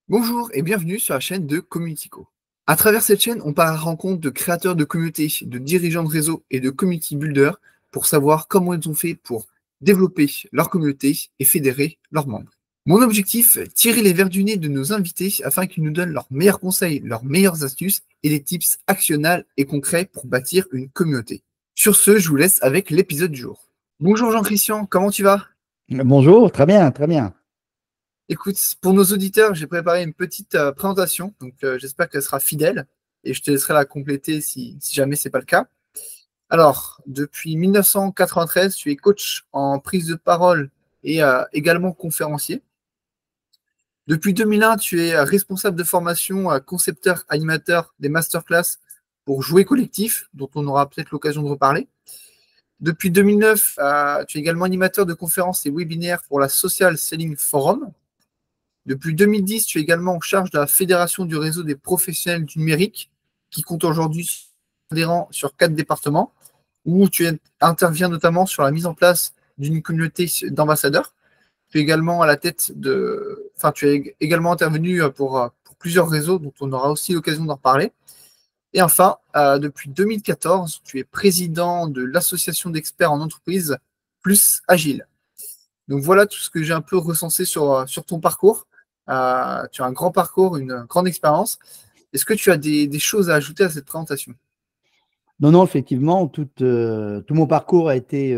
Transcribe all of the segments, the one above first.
Bonjour et bienvenue sur la chaîne de Communityco. À travers cette chaîne, on part à la rencontre de créateurs de communautés, de dirigeants de réseaux et de community builders pour savoir comment ils ont fait pour développer leur communauté et fédérer leurs membres. Mon objectif, tirer les vers du nez de nos invités afin qu'ils nous donnent leurs meilleurs conseils, leurs meilleures astuces et des tips actionnables et concrets pour bâtir une communauté. Sur ce, je vous laisse avec l'épisode du jour. Bonjour Jean-Christian, comment tu vas? Bonjour, très bien, très bien. Écoute, pour nos auditeurs, j'ai préparé une petite présentation, donc j'espère qu'elle sera fidèle et je te laisserai la compléter si jamais ce n'est pas le cas. Alors, depuis 1993, tu es coach en prise de parole et également conférencier. Depuis 2001, tu es responsable de formation, concepteur, animateur des masterclass pour jouer collectif, dont on aura peut-être l'occasion de reparler. Depuis 2009, tu es également animateur de conférences et webinaires pour la Social Selling Forum. Depuis 2010, tu es également en charge de la Fédération du réseau des professionnels du numérique, qui compte aujourd'hui adhérents sur 4 départements, où tu interviens notamment sur la mise en place d'une communauté d'ambassadeurs. Tu es également à la tête de. Enfin, tu es également intervenu pour plusieurs réseaux, dont on aura aussi l'occasion d'en reparler. Et enfin, depuis 2014, tu es président de l'association d'experts en entreprise Plus Agile. Donc voilà tout ce que j'ai un peu recensé sur ton parcours. Tu as un grand parcours, une grande expérience. Est-ce que tu as des choses à ajouter à cette présentation? Non, effectivement, tout mon parcours a été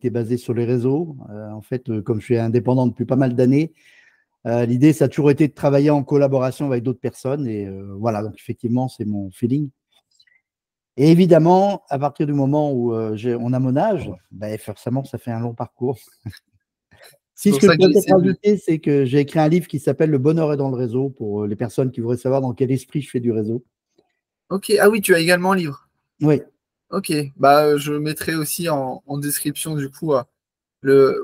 basé sur les réseaux. En fait, comme je suis indépendant depuis pas mal d'années, l'idée, ça a toujours été de travailler en collaboration avec d'autres personnes. Et voilà, donc effectivement, c'est mon feeling. Et évidemment, à partir du moment où on a mon âge, ben, forcément, ça fait un long parcours. C'est Si ce pour que je ça que peux j'ai peut-être essayé de. rajouter, c'est que j'ai écrit un livre qui s'appelle Le bonheur est dans le réseau pour les personnes qui voudraient savoir dans quel esprit je fais du réseau. Ok, ah oui, tu as également un livre. Oui. Ok, bah je mettrai aussi en description du coup le,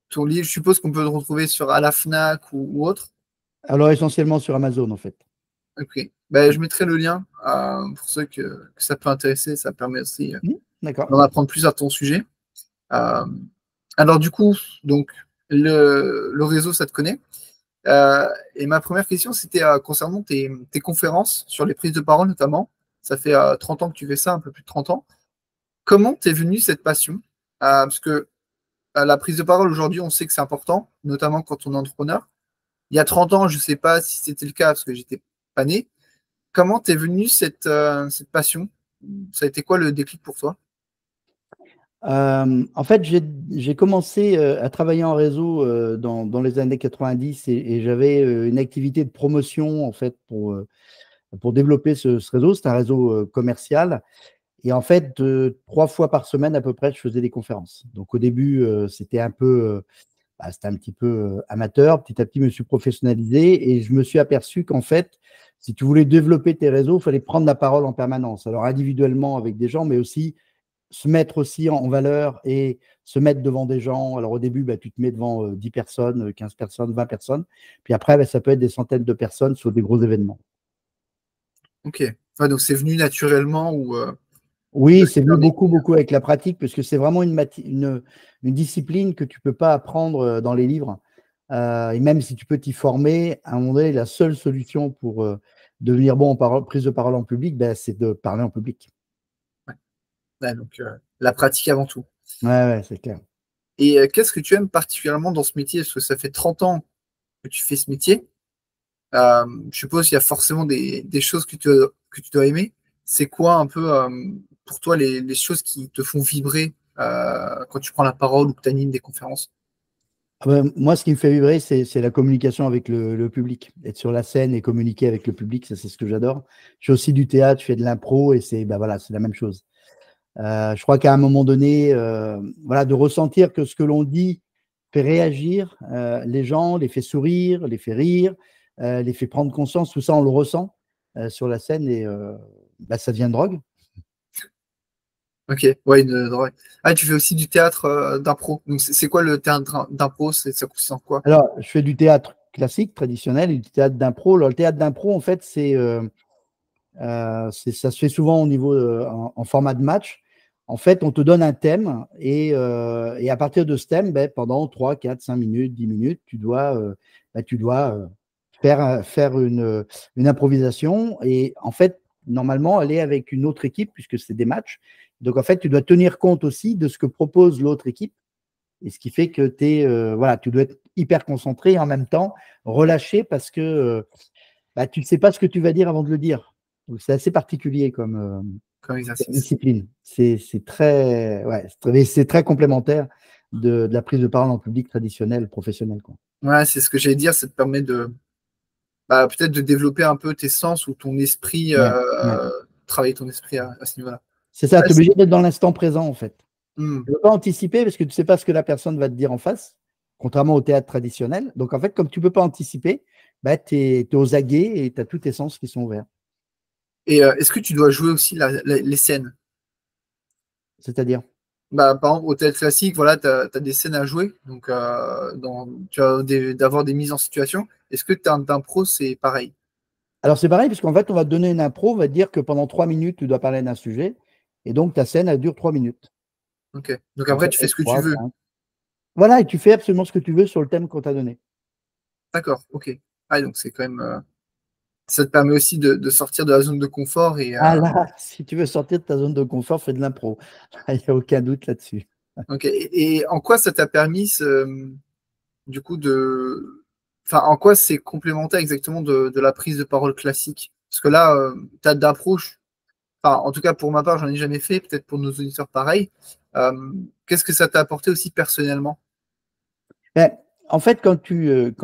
ton livre. Je suppose qu'on peut le retrouver sur à la Fnac ou autre. Alors, essentiellement sur Amazon, en fait. Ok, bah, je mettrai le lien pour ceux que ça peut intéresser. Ça permet aussi D'accord. d'en apprendre plus à ton sujet. Euh, alors du coup, donc le réseau, ça te connaît. Et ma première question, c'était concernant tes conférences sur les prises de parole notamment. Ça fait 30 ans que tu fais ça, un peu plus de 30 ans. Comment t'es venue cette passion? Parce que la prise de parole aujourd'hui, on sait que c'est important, notamment quand on est entrepreneur. Il y a 30 ans, je ne sais pas si c'était le cas parce que j'étais pas né. Comment t'es venue cette passion? Ça a été quoi le déclic pour toi? En fait, j'ai commencé à travailler en réseau dans les années 90 et j'avais une activité de promotion en fait pour développer ce réseau. C'est un réseau commercial et en fait, 3 fois par semaine à peu près, je faisais des conférences. Donc au début, c'était un petit peu amateur. Petit à petit, je me suis professionnalisé et je me suis aperçu qu'en fait, si tu voulais développer tes réseaux, il fallait prendre la parole en permanence. Alors individuellement avec des gens, mais aussi se mettre aussi en valeur et se mettre devant des gens. Alors au début, bah, tu te mets devant 10 personnes, 15 personnes, 20 personnes. Puis après, bah, ça peut être des centaines de personnes sur des gros événements. Ok. Ouais, donc c'est venu naturellement ou Oui, c'est tu venu en es- beaucoup, beaucoup avec la pratique, parce que c'est vraiment une discipline que tu ne peux pas apprendre dans les livres. Et même si tu peux t'y former, à un moment donné, la seule solution pour devenir bon en prise de parole en public, bah, c'est de parler en public. ouais. Ouais, donc la pratique avant tout. Ouais, ouais, c'est clair. Et qu'est-ce que tu aimes particulièrement dans ce métier? Parce que ça fait 30 ans que tu fais ce métier. Je suppose qu'il y a forcément des choses que tu dois aimer. C'est quoi un peu pour toi les choses qui te font vibrer quand tu prends la parole ou que tu animes des conférences? Ah ben, moi, ce qui me fait vibrer, c'est la communication avec le public. Être sur la scène et communiquer avec le public, ça, c'est ce que j'adore. Je fais aussi du théâtre, je fais de l'impro et c'est voilà, c'est la même chose. Je crois qu'à un moment donné, voilà, de ressentir que ce que l'on dit fait réagir les gens, les fait sourire, les fait rire, les fait prendre conscience, tout ça, on le ressent sur la scène et ça devient une drogue. Ok, ouais, ouais. Ah, tu fais aussi du théâtre d'impro. Donc c'est quoi le théâtre d'impro? Ça consiste en quoi? Alors, je fais du théâtre classique, traditionnel, et du théâtre d'impro. Alors, le théâtre d'impro, en fait, ça se fait souvent au niveau en format de match. En fait, on te donne un thème et à partir de ce thème, ben, pendant 3, 4, 5 minutes, 10 minutes, tu dois faire une improvisation. Et en fait, normalement, elle est avec une autre équipe puisque c'est des matchs. Donc, en fait, tu dois tenir compte aussi de ce que propose l'autre équipe. Et ce qui fait que voilà, tu dois être hyper concentré et en même temps relâché parce que bah, tu ne sais pas ce que tu vas dire avant de le dire. Donc, c'est assez particulier comme comme exercice. discipline. C'est très complémentaire de la prise de parole en public traditionnelle, professionnelle, quoi. Ouais, c'est ce que j'allais dire, ça te permet de peut-être de développer un peu tes sens ou ton esprit, Ouais, ouais. travailler ton esprit à ce niveau-là. C'est ça, Ouais, tu es obligé d'être dans l'instant présent, en fait. hmm. Tu ne peux pas anticiper parce que tu ne sais pas ce que la personne va te dire en face, contrairement au théâtre traditionnel. Donc, en fait, comme tu ne peux pas anticiper, bah, tu es aux aguets et tu as tous tes sens qui sont ouverts. Et est-ce que tu dois jouer aussi les scènes? C'est-à-dire, Par exemple, au théâtre classique, voilà, tu as des scènes à jouer, donc tu as d'avoir des mises en situation. Est-ce que tu as d'impro, c'est pareil? alors c'est pareil, parce qu'en fait, on va te donner une impro, on va te dire que pendant 3 minutes, tu dois parler d'un sujet, et donc ta scène, elle dure 3 minutes. Ok. Donc Donc après, ça tu peut fais être ce que tu 3, veux. 5. Voilà, et tu fais absolument ce que tu veux sur le thème qu'on t'a donné. D'accord, ok. Ah, donc c'est quand même. Ça te permet aussi de sortir de la zone de confort et Ah là, si tu veux sortir de ta zone de confort, fais de l'impro. Il n'y a aucun doute là-dessus. ok. Et en quoi ça t'a permis du coup enfin, en quoi c'est complémentaire exactement de la prise de parole classique? Parce que là, tu d'approche, enfin, en tout cas pour ma part, j'en ai jamais fait, peut-être pour nos auditeurs pareil. Qu'est-ce que ça t'a apporté aussi personnellement? Ben, en fait, quand tu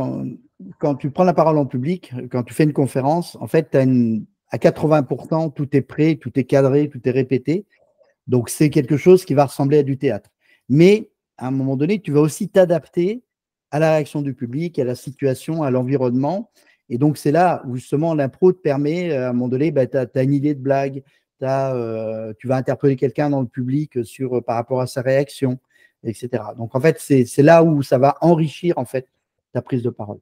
prends la parole en public, quand tu fais une conférence, en fait, à 80%, tout est prêt, tout est cadré, tout est répété. Donc, c'est quelque chose qui va ressembler à du théâtre. Mais à un moment donné, tu vas aussi t'adapter à la réaction du public, à la situation, à l'environnement. Et donc, c'est là où justement l'impro te permet, à un moment donné, bah, tu as une idée de blague, tu vas interpeller quelqu'un dans le public par rapport à sa réaction, etc. Donc, en fait, c'est là où ça va enrichir en fait ta prise de parole.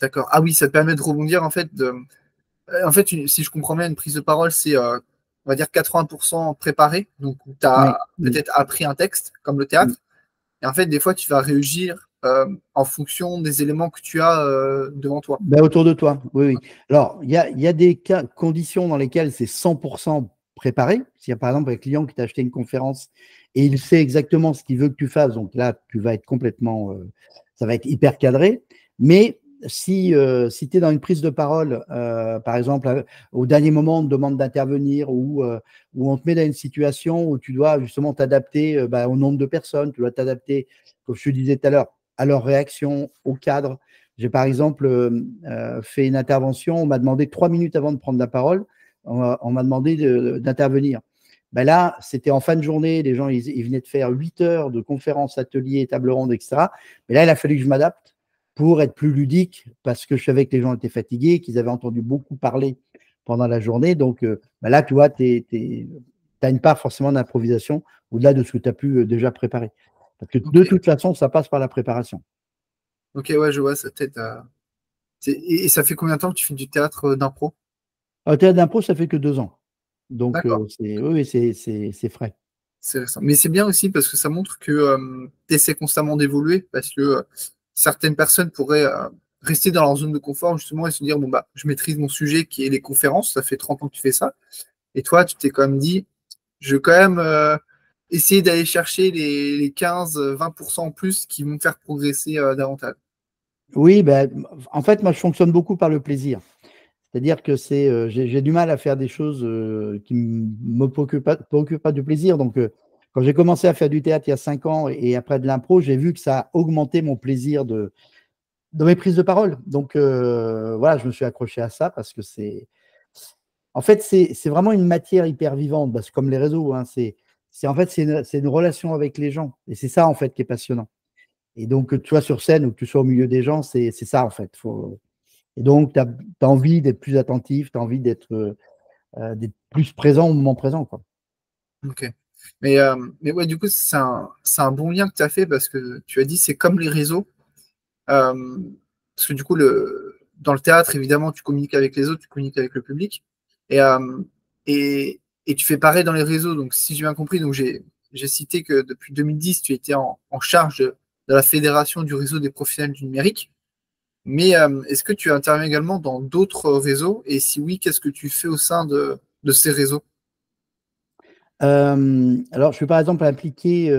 D'accord. Ah oui, ça te permet de rebondir en fait. En fait, si je comprends bien, une prise de parole, c'est, on va dire, 80% préparé. Donc, tu as Oui, oui, peut-être appris un texte, comme le oui. théâtre. Et en fait, des fois, tu vas réagir en fonction des éléments que tu as devant toi. Ben, autour de toi, oui, oui. Alors, il y a des conditions dans lesquelles c'est 100% préparé. C'est-à-dire, par exemple, un client qui t'a acheté une conférence et il sait exactement ce qu'il veut que tu fasses. Donc là, tu vas être ça va être hyper cadré. Mais si tu es dans une prise de parole, par exemple, au dernier moment, on te demande d'intervenir ou on te met dans une situation où tu dois justement t'adapter au nombre de personnes, tu dois t'adapter, comme je te disais tout à l'heure, à leur réaction, au cadre. J'ai par exemple fait une intervention, on m'a demandé 3 minutes avant de prendre la parole, on m'a demandé d'intervenir. Ben là, c'était en fin de journée, les gens ils venaient de faire 8 heures de conférences, ateliers, tables rondes, etc. Mais là, il a fallu que je m'adapte pour être plus ludique, parce que je savais que les gens étaient fatigués, qu'ils avaient entendu beaucoup parler pendant la journée. Donc ben là, tu vois, tu as une part forcément d'improvisation au-delà de ce que tu as pu déjà préparer. Parce que Ok, de toute façon, ça passe par la préparation. ok, ouais, je vois, ça t'aide à. Et ça fait combien de temps que tu fais du théâtre d'impro? Au théâtre d'impro, ça fait que 2 ans. Donc, D'accord, oui, c'est frais. c'est récent. Mais c'est bien aussi parce que ça montre que tu essaies constamment d'évoluer parce que certaines personnes pourraient rester dans leur zone de confort justement et se dire, bon, bah, je maîtrise mon sujet qui est les conférences, ça fait 30 ans que tu fais ça. Et toi, tu t'es quand même dit, je vais quand même essayer d'aller chercher les 15-20% en plus qui vont me faire progresser davantage. Oui, ben, en fait, moi, je fonctionne beaucoup par le plaisir. C'est-à-dire que j'ai du mal à faire des choses qui ne me procurent pas du plaisir. Donc, quand j'ai commencé à faire du théâtre il y a 5 ans et après de l'impro, j'ai vu que ça a augmenté mon plaisir de mes prises de parole. Donc, voilà, je me suis accroché à ça parce que en fait, c'est vraiment une matière hyper vivante, parce que comme les réseaux, hein, en fait, c'est une relation avec les gens. Et c'est ça, en fait, qui est passionnant. Et donc, que tu sois sur scène ou que tu sois au milieu des gens, c'est ça, en fait. Et donc, tu as envie d'être plus attentif, tu as envie d'être plus présent au moment présent, quoi. Ok. Mais ouais, du coup, c'est un bon lien que tu as fait parce que tu as dit c'est comme les réseaux. Euh, Parce que du coup, dans le théâtre, évidemment, tu communiques avec les autres, tu communiques avec le public. Et, euh, et tu fais pareil dans les réseaux. Donc, si j'ai bien compris, donc j'ai cité que depuis 2010, tu étais en charge de la fédération du réseau des professionnels du numérique. Mais est-ce que tu interviens également dans d'autres réseaux? Et si oui, qu'est-ce que tu fais au sein de ces réseaux? Alors, je suis par exemple impliqué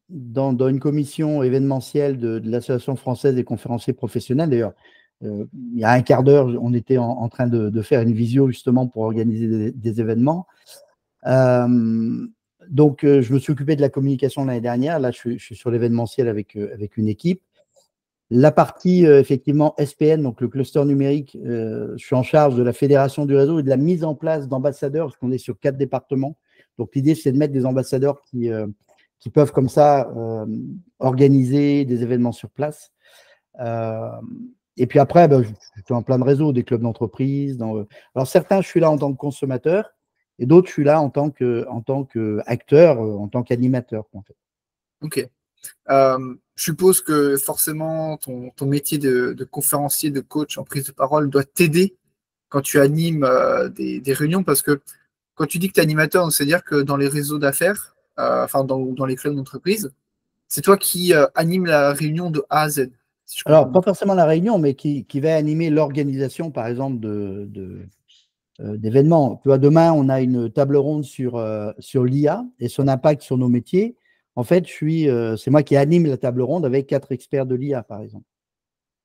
dans une commission événementielle de l'Association française des conférenciers professionnels. D'ailleurs, il y a un quart d'heure, on était en train de faire une visio justement pour organiser des événements. Donc, je me suis occupé de la communication l'année dernière. Là, je suis sur l'événementiel avec une équipe. La partie, effectivement, SPN, donc le cluster numérique, je suis en charge de la fédération du réseau et de la mise en place d'ambassadeurs, parce qu'on est sur 4 départements. Donc, l'idée, c'est de mettre des ambassadeurs qui peuvent, comme ça, organiser des événements sur place. Et puis après, ben, je suis dans plein de réseaux, des clubs d'entreprise. Alors, certains, je suis là en tant que consommateur, et d'autres, je suis là en tant qu'acteur, en tant qu'animateur, en fait. Ok. Je suppose que forcément, ton métier de conférencier, de coach en prise de parole doit t'aider quand tu animes des réunions, parce que quand tu dis que tu es animateur, c'est-à-dire que dans les réseaux d'affaires, enfin dans les clubs d'entreprise, c'est toi qui anime la réunion de A à Z, si je comprends Alors, pas bien. forcément la réunion, mais qui va animer l'organisation, par exemple, d'événements. Tu vois, demain, on a une table ronde sur l'IA et son impact sur nos métiers. En fait, c'est moi qui anime la table ronde avec 4 experts de l'IA, par exemple.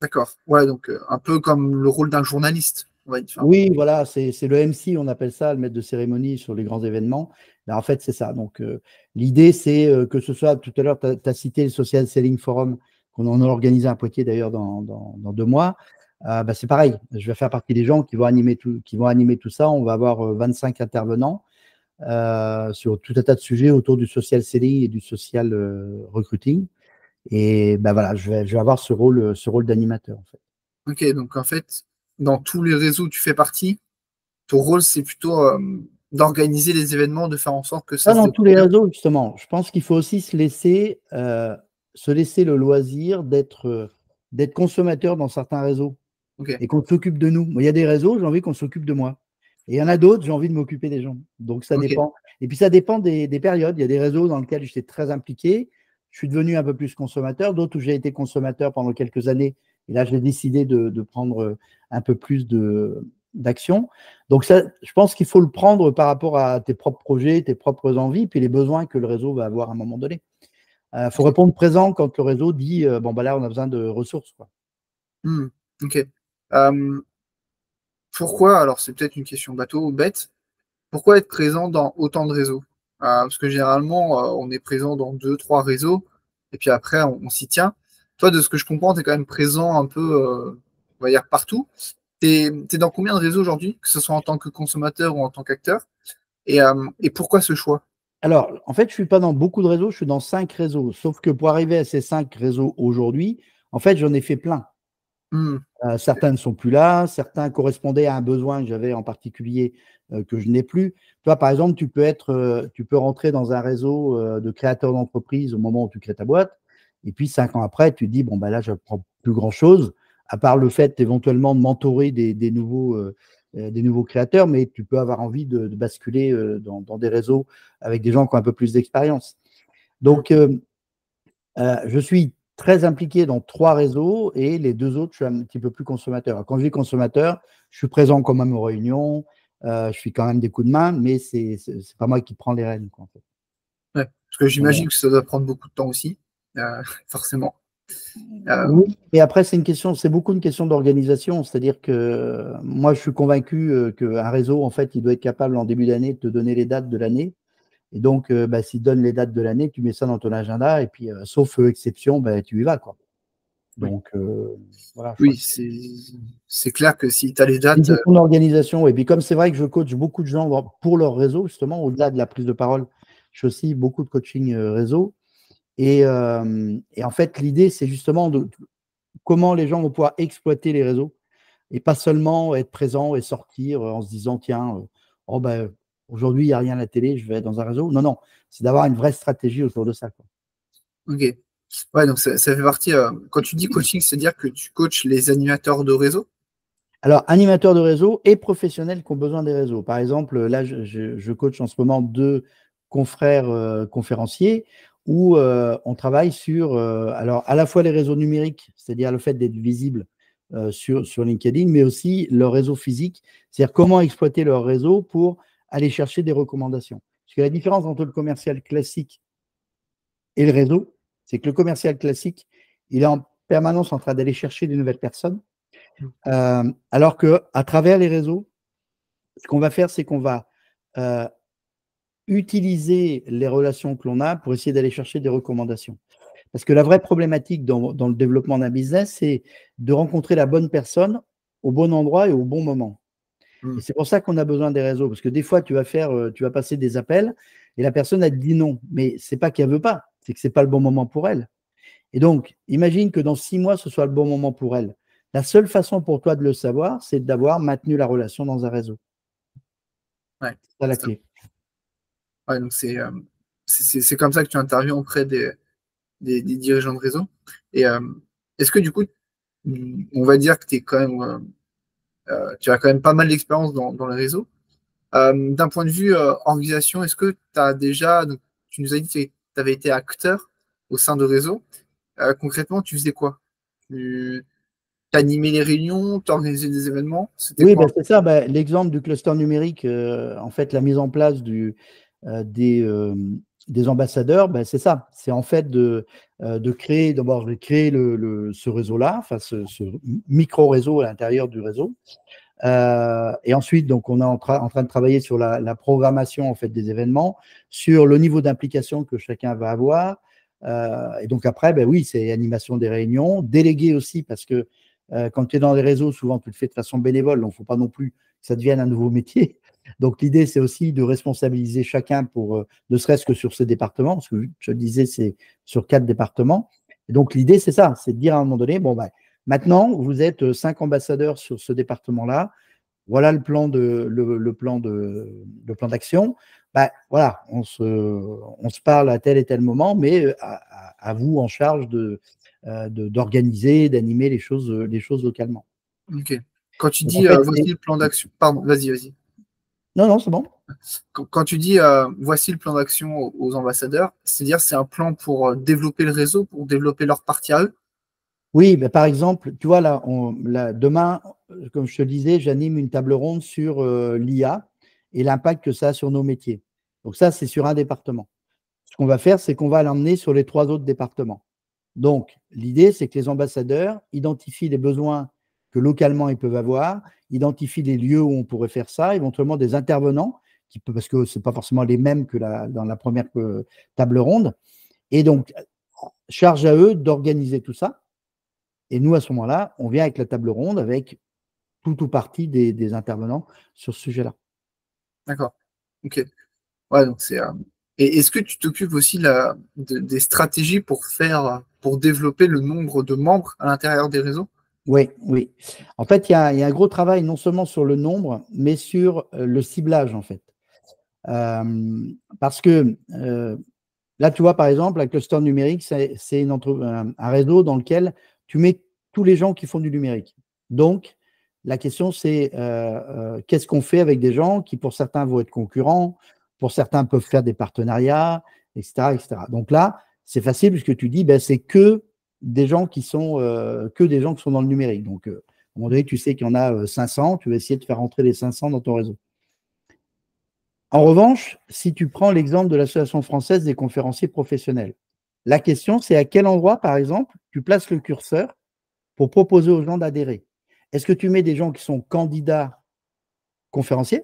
D'accord. Ouais, donc un peu comme le rôle d'un journaliste, on va dire. Oui, voilà, c'est le MC, on appelle ça, le maître de cérémonie sur les grands événements. Ben, en fait, c'est ça. Donc, l'idée, c'est que ce soit, tout à l'heure, tu as cité le Social Selling Forum, qu'on en a organisé à Poitiers d'ailleurs dans 2 mois. Ben, c'est pareil, je vais faire partie des gens qui vont animer tout ça. On va avoir 25 intervenants sur tout un tas de sujets autour du social selling et du social recruiting. Et ben voilà, je vais avoir ce rôle d'animateur, en fait. Ok, donc en fait, dans tous les réseaux où tu fais partie, ton rôle, c'est plutôt d'organiser les événements, de faire en sorte que ça Pas se dans tous déroule les bien. réseaux, justement. Je pense qu'il faut aussi se laisser le loisir d'être consommateur dans certains réseaux Ok, et qu'on s'occupe de nous. Moi, il y a des réseaux, j'ai envie qu'on s'occupe de moi. Et il y en a d'autres, j'ai envie de m'occuper des gens. Donc, ça ok, dépend. Et puis, ça dépend des périodes. Il y a des réseaux dans lesquels j'étais très impliqué. Je suis devenu un peu plus consommateur. D'autres où j'ai été consommateur pendant quelques années. Et là, j'ai décidé de prendre un peu plus d'action. Donc, ça, je pense qu'il faut le prendre par rapport à tes propres projets, tes propres envies, puis les besoins que le réseau va avoir à un moment donné. Il faut ok. répondre présent quand le réseau dit bon, bah là, on a besoin de ressources, quoi. Hmm, ok. Euh, Pourquoi, alors c'est peut-être une question bateau ou bête, pourquoi être présent dans autant de réseaux? Parce que généralement, on est présent dans deux, trois réseaux, et puis après, on s'y tient. Toi, de ce que je comprends, tu es quand même présent un peu, on va dire, partout. T'es dans combien de réseaux aujourd'hui, que ce soit en tant que consommateur ou en tant qu'acteur? Et pourquoi ce choix? Alors, en fait, je ne suis pas dans beaucoup de réseaux, je suis dans 5 réseaux. Sauf que pour arriver à ces 5 réseaux aujourd'hui, en fait, j'en ai fait plein. Hmm, Certains ne sont plus là, certains correspondaient à un besoin que j'avais en particulier que je n'ai plus. Toi, par exemple, tu peux rentrer dans un réseau de créateurs d'entreprises au moment où tu crées ta boîte, et puis 5 ans après, tu te dis, bon, ben là, je ne prends plus grand-chose, à part le fait éventuellement de mentorer des nouveaux créateurs, mais tu peux avoir envie de basculer dans des réseaux avec des gens qui ont un peu plus d'expérience. hmm, Donc, je suis très impliqué dans 3 réseaux et les 2 autres, je suis un petit peu plus consommateur. Alors, quand je dis consommateur, je suis présent quand même aux réunions, je fais quand même des coups de main, mais c'est pas moi qui prends les rênes, quoi, en fait. ouais. Parce que Donc, voilà. j'imagine que ça doit prendre beaucoup de temps aussi, forcément. Euh, Oui, et après, c'est beaucoup une question d'organisation. C'est-à-dire que moi, je suis convaincu qu'un réseau, en fait, il doit être capable en début d'année de te donner les dates de l'année. Et donc, bah, s'il donne les dates de l'année, tu mets ça dans ton agenda et puis, sauf exception, bah, tu y vas, quoi. oui, Donc, voilà, je crois oui, que c'est clair que si tu as les c'est une dates, question d'organisation. Et puis, comme c'est vrai que je coach beaucoup de gens pour leur réseau, justement, au-delà de la prise de parole, je fais aussi beaucoup de coaching réseau. Et en fait, l'idée, c'est justement de comment les gens vont pouvoir exploiter les réseaux et pas seulement être présent et sortir en se disant, tiens, oh, ben, aujourd'hui, il n'y a rien à la télé, je vais être dans un réseau. Non, non, c'est d'avoir une vraie stratégie autour de ça, quoi. ok. Ouais, donc ça fait partie. Quand tu dis coaching, c'est-à-dire que tu coaches les animateurs de réseau? Alors, animateurs de réseau et professionnels qui ont besoin des réseaux. Par exemple, là, je coach en ce moment 2 confrères conférenciers où on travaille sur alors à la fois les réseaux numériques, c'est-à-dire le fait d'être visible sur LinkedIn, mais aussi leur réseau physique, c'est-à-dire comment exploiter leur réseau pour aller chercher des recommandations. Parce que la différence entre le commercial classique et le réseau, c'est que le commercial classique, il est en permanence en train d'aller chercher des nouvelles personnes, alors qu'à travers les réseaux, ce qu'on va faire, c'est qu'on va utiliser les relations que l'on a pour essayer d'aller chercher des recommandations. Parce que la vraie problématique dans le développement d'un business, c'est de rencontrer la bonne personne au bon endroit et au bon moment. Et c'est pour ça qu'on a besoin des réseaux. Parce que des fois, tu vas passer des appels et la personne, elle te dit non. Mais ce n'est pas qu'elle ne veut pas, c'est que ce n'est pas le bon moment pour elle. Et donc, imagine que dans 6 mois, ce soit le bon moment pour elle. La seule façon pour toi de le savoir, c'est d'avoir maintenu la relation dans un réseau. Ouais, c'est ça la clé. Ouais, donc c'est comme ça que tu interviens auprès des dirigeants de réseau. Et est-ce que du coup, on va dire que tu as quand même pas mal d'expérience dans le réseau. D'un point de vue organisation, est-ce que tu as déjà, donc, tu nous as dit que tu avais été acteur au sein de réseau. Concrètement, tu faisais quoi? Tu animais les réunions, tu organisais des événements? C'était Oui, quoi? c'est ça. L'exemple du cluster numérique, en fait, la mise en place des ambassadeurs, c'est ça. C'est en fait de créer, d'abord, de créer ce réseau-là, enfin, ce micro-réseau à l'intérieur du réseau. Et ensuite, donc, on est en train de travailler sur la programmation en fait, des événements, sur le niveau d'implication que chacun va avoir. Et donc après, oui, c'est animation des réunions, déléguer aussi, parce que quand tu es dans les réseaux, souvent tu le fais de façon bénévole, donc il ne faut pas non plus que ça devienne un nouveau métier. Donc l'idée, c'est aussi de responsabiliser chacun pour, ne serait-ce que sur ces départements, parce que je le disais, c'est sur 4 départements. Et donc l'idée, c'est ça, c'est de dire à un moment donné, bon, maintenant, vous êtes 5 ambassadeurs sur ce département-là. Voilà le plan d'action. Voilà, on se parle à tel et tel moment, mais à vous en charge d'organiser, d'animer les choses localement. Ok. Quand tu Donc, en dis fait, voici le plan d'action, pardon, vas-y. non, c'est bon. Quand tu dis voici le plan d'action aux ambassadeurs, c'est-à-dire c'est un plan pour développer le réseau, pour développer leur partie à eux? Oui, par exemple, tu vois, là, demain, comme je te disais, j'anime une table ronde sur l'IA et l'impact que ça a sur nos métiers. Donc ça, c'est sur un département. Ce qu'on va faire, c'est qu'on va l'emmener sur les 3 autres départements. Donc, l'idée, c'est que les ambassadeurs identifient les besoins que localement ils peuvent avoir, identifient les lieux où on pourrait faire ça, éventuellement des intervenants, parce que ce n'est pas forcément les mêmes que dans la première table ronde. Et donc, charge à eux d'organiser tout ça. Et nous, à ce moment-là, on vient avec la table ronde avec tout ou partie des intervenants sur ce sujet-là. D'accord. Ok. Ouais, donc Et est-ce que tu t'occupes aussi des stratégies pour développer le nombre de membres à l'intérieur des réseaux? Oui, oui. En fait, il y a un gros travail non seulement sur le nombre, mais sur le ciblage, en fait. Parce que là, tu vois, par exemple, la cluster numérique, c'est un réseau dans lequel tu mets tous les gens qui font du numérique. Donc, la question, c'est qu'est-ce qu'on fait avec des gens qui, pour certains, vont être concurrents, pour certains, peuvent faire des partenariats, etc., etc. Donc là, c'est facile puisque tu dis, c'est que des gens qui sont dans le numérique. Donc, à un moment donné, tu sais qu'il y en a 500, tu vas essayer de faire rentrer les 500 dans ton réseau. En revanche, si tu prends l'exemple de l'Association française des conférenciers professionnels, la question, c'est à quel endroit, par exemple, tu places le curseur pour proposer aux gens d'adhérer. Est-ce que tu mets des gens qui sont candidats conférenciers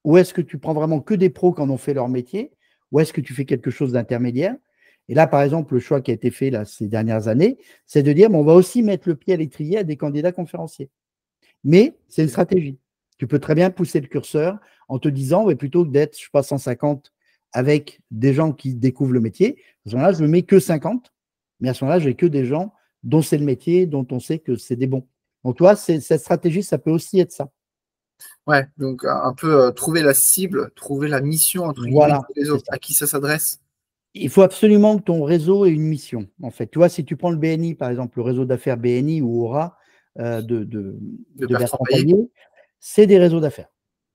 ou est-ce que tu prends vraiment que des pros qui en ont fait leur métier ou est-ce que tu fais quelque chose d'intermédiaire? Et là, par exemple, le choix qui a été fait là, ces dernières années, c'est de dire on va aussi mettre le pied à l'étrier à des candidats conférenciers. Mais c'est une stratégie. Tu peux très bien pousser le curseur en te disant, plutôt que d'être, je sais pas, 150 avec des gens qui découvrent le métier, à ce moment-là, je ne mets que 50, mais à ce moment-là, je n'ai que des gens dont c'est le métier, dont on sait que c'est des bons. Donc, toi, cette stratégie, ça peut aussi être ça. Ouais, donc un peu trouver la cible, trouver la mission, entre guillemets, Voilà, du réseau, à qui ça s'adresse. Il faut absolument que ton réseau ait une mission, en fait. Tu vois, si tu prends le BNI, par exemple, le réseau d'affaires BNI ou Aura de Bertrand Bertrand Payet. Payet, c'est des réseaux d'affaires.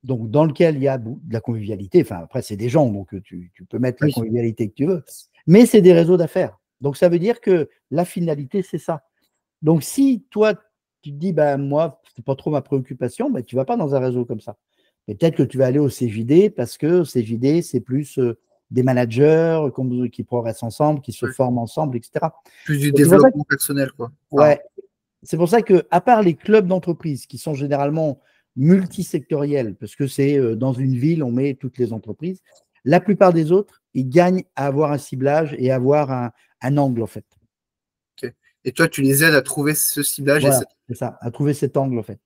Donc, dans lequel il y a de la convivialité. Enfin, après, c'est des gens, donc tu peux mettre la Oui. convivialité que tu veux. Mais c'est des réseaux d'affaires. Donc, ça veut dire que la finalité, c'est ça. Donc, si toi, tu te dis, bah, moi, c'est pas trop ma préoccupation, bah, tu vas pas dans un réseau comme ça. Mais peut-être que tu vas aller au CJD parce que CJD, c'est plus des managers qui progressent ensemble, qui se Ouais. forment ensemble, etc. Plus du Et c'est pour ça que, développement personnel, quoi. Enfin, ouais, c'est pour ça que, à part les clubs d'entreprise qui sont généralement multisectoriels, parce que c'est dans une ville, on met toutes les entreprises, la plupart des autres, ils gagnent à avoir un ciblage et avoir un angle, en fait. ok. Et toi, tu les aides à trouver ce ciblage et Voilà, cette... c'est ça, à trouver cet angle, en fait.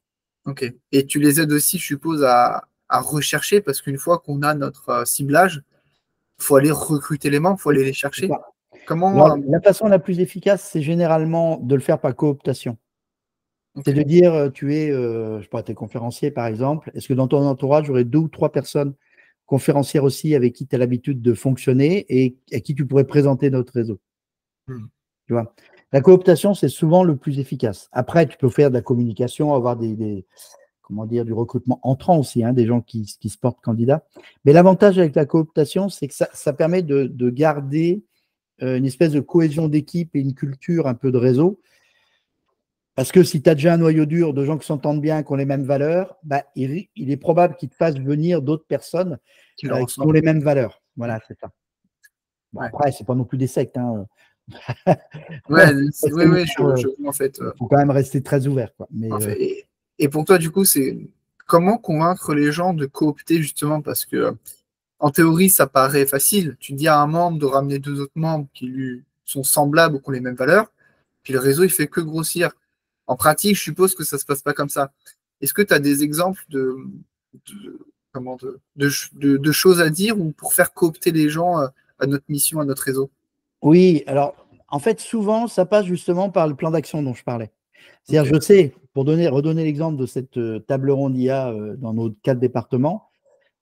Ok. Et tu les aides aussi, je suppose, à rechercher, parce qu'une fois qu'on a notre ciblage, il faut aller recruter les membres, il faut aller les C'est chercher. ça. Alors, Comment... la façon la plus efficace, c'est généralement de le faire par cooptation. ok. C'est de dire, tu es, je sais pas, tu es conférencier, par exemple. Est-ce que dans ton entourage, j'aurais 2 ou 3 personnes conférencières aussi avec qui tu as l'habitude de fonctionner et à qui tu pourrais présenter notre réseau? Hmm. Tu vois. La cooptation, c'est souvent le plus efficace. Après, tu peux faire de la communication, avoir comment dire, du recrutement entrant aussi, hein, des gens qui se portent candidats. Mais l'avantage avec la cooptation, c'est que ça permet de garder une espèce de cohésion d'équipe et une culture un peu de réseau. Parce que si tu as déjà un noyau dur de gens qui s'entendent bien, qui ont les mêmes valeurs, bah, il est probable qu'ils te fassent venir d'autres personnes Qui leur qui ont ressemble. les mêmes valeurs. Voilà, c'est ça. Bon, Ouais. après, c'est pas non plus des sectes, hein. Ouais, oui, oui, je Il vois en fait. faut quand même rester très ouvert, quoi. En fait. Et pour toi, du coup, c'est comment convaincre les gens de coopter justement parce que en théorie, ça paraît facile. Tu dis à un membre de ramener 2 autres membres qui lui sont semblables ou qui ont les mêmes valeurs, puis le réseau, il fait que grossir. En pratique, je suppose que ça se passe pas comme ça. Est-ce que tu as des exemples de, comment, de choses à dire ou pour faire coopter les gens à notre mission, à notre réseau? oui, alors, en fait, souvent, ça passe justement par le plan d'action dont je parlais. Ok, C'est-à-dire, je sais, pour redonner l'exemple de cette table ronde IA dans nos 4 départements,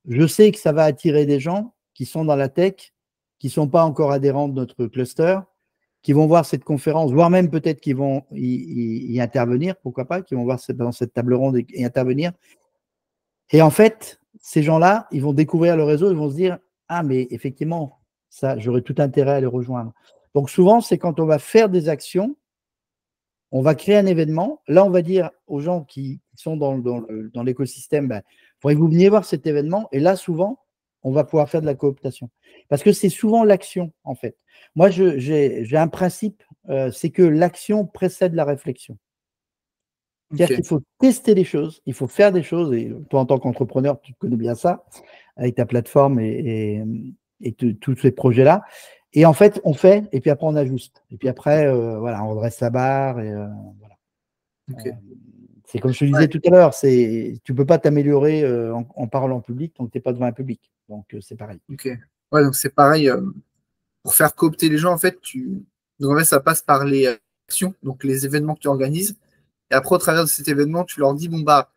je sais que ça va attirer des gens qui sont dans la tech, qui ne sont pas encore adhérents de notre cluster, qui vont voir cette conférence, voire même peut-être qui vont y intervenir, pourquoi pas, qui vont voir dans cette table ronde et intervenir. Et en fait, ces gens-là, ils vont découvrir le réseau, ils vont se dire, ah, mais effectivement, ça, j'aurais tout intérêt à les rejoindre. Donc souvent, c'est quand on va faire des actions, on va créer un événement. Là, on va dire aux gens qui sont dans l'écosystème, ben, faudrait que vous veniez voir cet événement. Et là, souvent, on va pouvoir faire de la cooptation. Parce que c'est souvent l'action, en fait. Moi, j'ai un principe, c'est que l'action précède la réflexion. C'est-à-dire ok. qu'il faut tester des choses, il faut faire des choses. Et toi, en tant qu'entrepreneur, tu connais bien ça, avec ta plateforme et tous ces projets-là. Et en fait, on fait, et puis après, on ajuste. Et puis après, voilà, on dresse la barre. Et, voilà. Ok. C'est comme je te disais Ouais, tout à l'heure, tu ne peux pas t'améliorer en parlant en public tant que tu n'es pas devant un public. Donc, c'est pareil. ok. Ouais, donc c'est pareil. Pour faire coopter les gens, en fait, donc, en fait, ça passe par les actions, donc les événements que tu organises. Et après, au travers de cet événement, tu leur dis, bon, bah,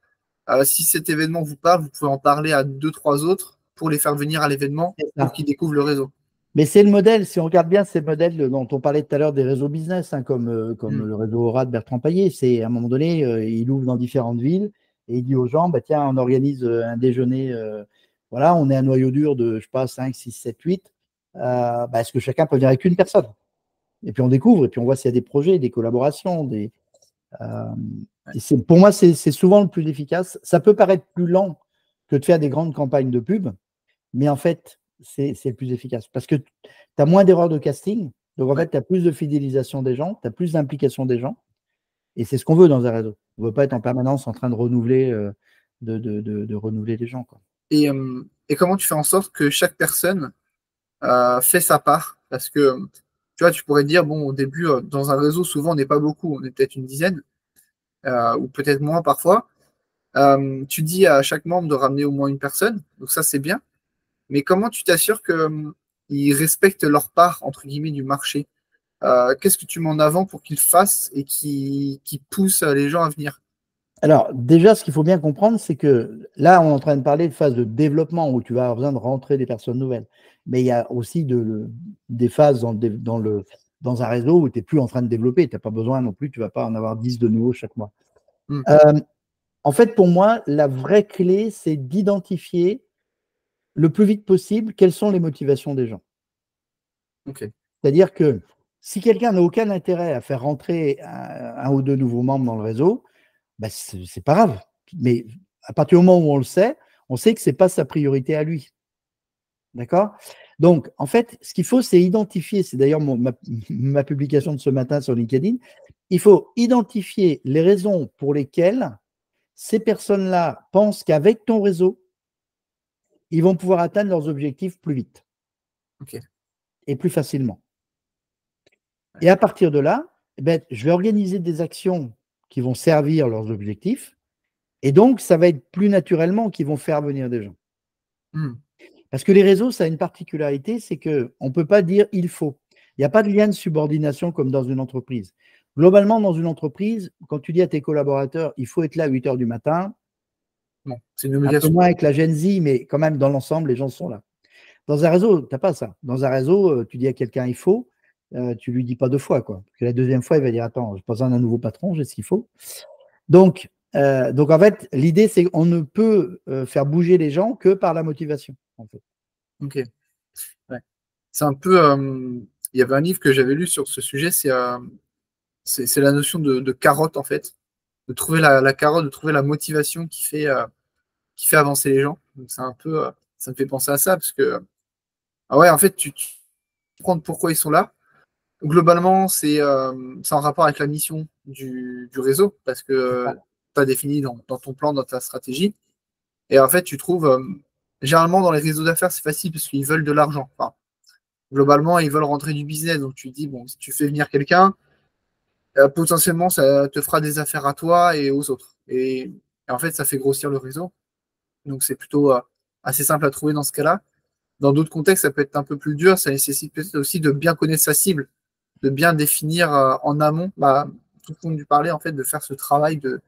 si cet événement vous parle, vous pouvez en parler à 2, 3 autres pour les faire venir à l'événement C'est pour ça. qu'ils découvrent le réseau. Mais c'est le modèle, si on regarde bien ces modèles dont on parlait tout à l'heure des réseaux business, hein, comme Hmm. le réseau Aura de Bertrand Payet, c'est à un moment donné, il ouvre dans différentes villes et il dit aux gens, bah, tiens, on organise un déjeuner, voilà, on est un noyau dur de, je sais pas, 5, 6, 7, 8. Est-ce que chacun peut venir avec une personne? Et puis on découvre, et puis on voit s'il y a des projets, des collaborations. Euh, Ouais. pour moi, c'est souvent le plus efficace. Ça peut paraître plus lent que de faire des grandes campagnes de pub, mais en fait, c'est le plus efficace parce que tu as moins d'erreurs de casting. Donc, en Ouais. fait, tu as plus de fidélisation des gens, tu as plus d'implication des gens. Et c'est ce qu'on veut dans un réseau. On ne veut pas être en permanence en train de renouveler, de renouveler les gens, quoi. Et comment tu fais en sorte que chaque personne fait sa part? Parce que, tu vois, tu pourrais dire, bon, au début, dans un réseau, souvent, on n'est pas beaucoup, on est peut-être une dizaine, ou peut-être moins parfois. Tu dis à chaque membre de ramener au moins une personne, donc ça, c'est bien. Mais comment tu t'assures qu'ils respectent leur part, entre guillemets, du marché? Qu'est-ce que tu mets en avant pour qu'ils fassent et qui poussent les gens à venir? Alors, déjà, ce qu'il faut bien comprendre, c'est que là, on est en train de parler de phase de développement où tu vas avoir besoin de rentrer des personnes nouvelles. Mais il y a aussi des phases dans un réseau où tu n'es plus en train de développer. Tu n'as pas besoin non plus, tu ne vas pas en avoir 10 de nouveaux chaque mois. Hmm, Euh, En fait, pour moi, la vraie clé, c'est d'identifier le plus vite possible quelles sont les motivations des gens. ok. C'est-à-dire que si quelqu'un n'a aucun intérêt à faire rentrer un ou deux nouveaux membres dans le réseau, ben, c'est pas grave. Mais à partir du moment où on sait que c'est pas sa priorité à lui. D'accord? Donc, en fait, ce qu'il faut, c'est identifier, c'est d'ailleurs ma publication de ce matin sur LinkedIn, il faut identifier les raisons pour lesquelles ces personnes-là pensent qu'avec ton réseau, ils vont pouvoir atteindre leurs objectifs plus vite Ok. et plus facilement. Ouais. Et à partir de là, eh ben, je vais organiser des actions qui vont servir leurs objectifs. Et donc, ça va être plus naturellement qu'ils vont faire venir des gens. Hmm. Parce que les réseaux, ça a une particularité, c'est qu'on ne peut pas dire il faut. Il n'y a pas de lien de subordination comme dans une entreprise. Globalement, dans une entreprise, quand tu dis à tes collaborateurs, il faut être là à 8 heures du matin, Bon, c'est une un peu obligation. moins avec la Gen Z, mais quand même, dans l'ensemble, les gens sont là. Dans un réseau, tu n'as pas ça. Dans un réseau, tu dis à quelqu'un il faut, tu ne lui dis pas deux fois, quoi. Parce que la deuxième fois, il va dire attends, j'ai pas besoin d'un nouveau patron, j'ai ce qu'il faut. Donc en fait, l'idée, c'est qu'on ne peut faire bouger les gens que par la motivation. En fait. Ok. Ouais. C'est un peu. Il y avait un livre que j'avais lu sur ce sujet, c'est la notion de carotte, en fait. De trouver la carotte, de trouver la motivation qui fait avancer les gens. Donc c'est un peu. Ça me fait penser à ça, parce que. Ah ouais, en fait, tu comprends pourquoi ils sont là. Globalement, c'est en rapport avec la mission du réseau, parce que tu as défini dans ton plan, dans ta stratégie. Et en fait, tu trouves, généralement dans les réseaux d'affaires, c'est facile parce qu'ils veulent de l'argent. Enfin, globalement, ils veulent rentrer du business. Donc tu dis, bon, si tu fais venir quelqu'un, potentiellement, ça te fera des affaires à toi et aux autres. Et en fait, ça fait grossir le réseau. Donc c'est plutôt assez simple à trouver dans ce cas-là. Dans d'autres contextes, ça peut être un peu plus dur. Ça nécessite peut-être aussi de bien connaître sa cible, de bien définir en amont, bah, tout le monde du parler, en fait, de faire ce travail de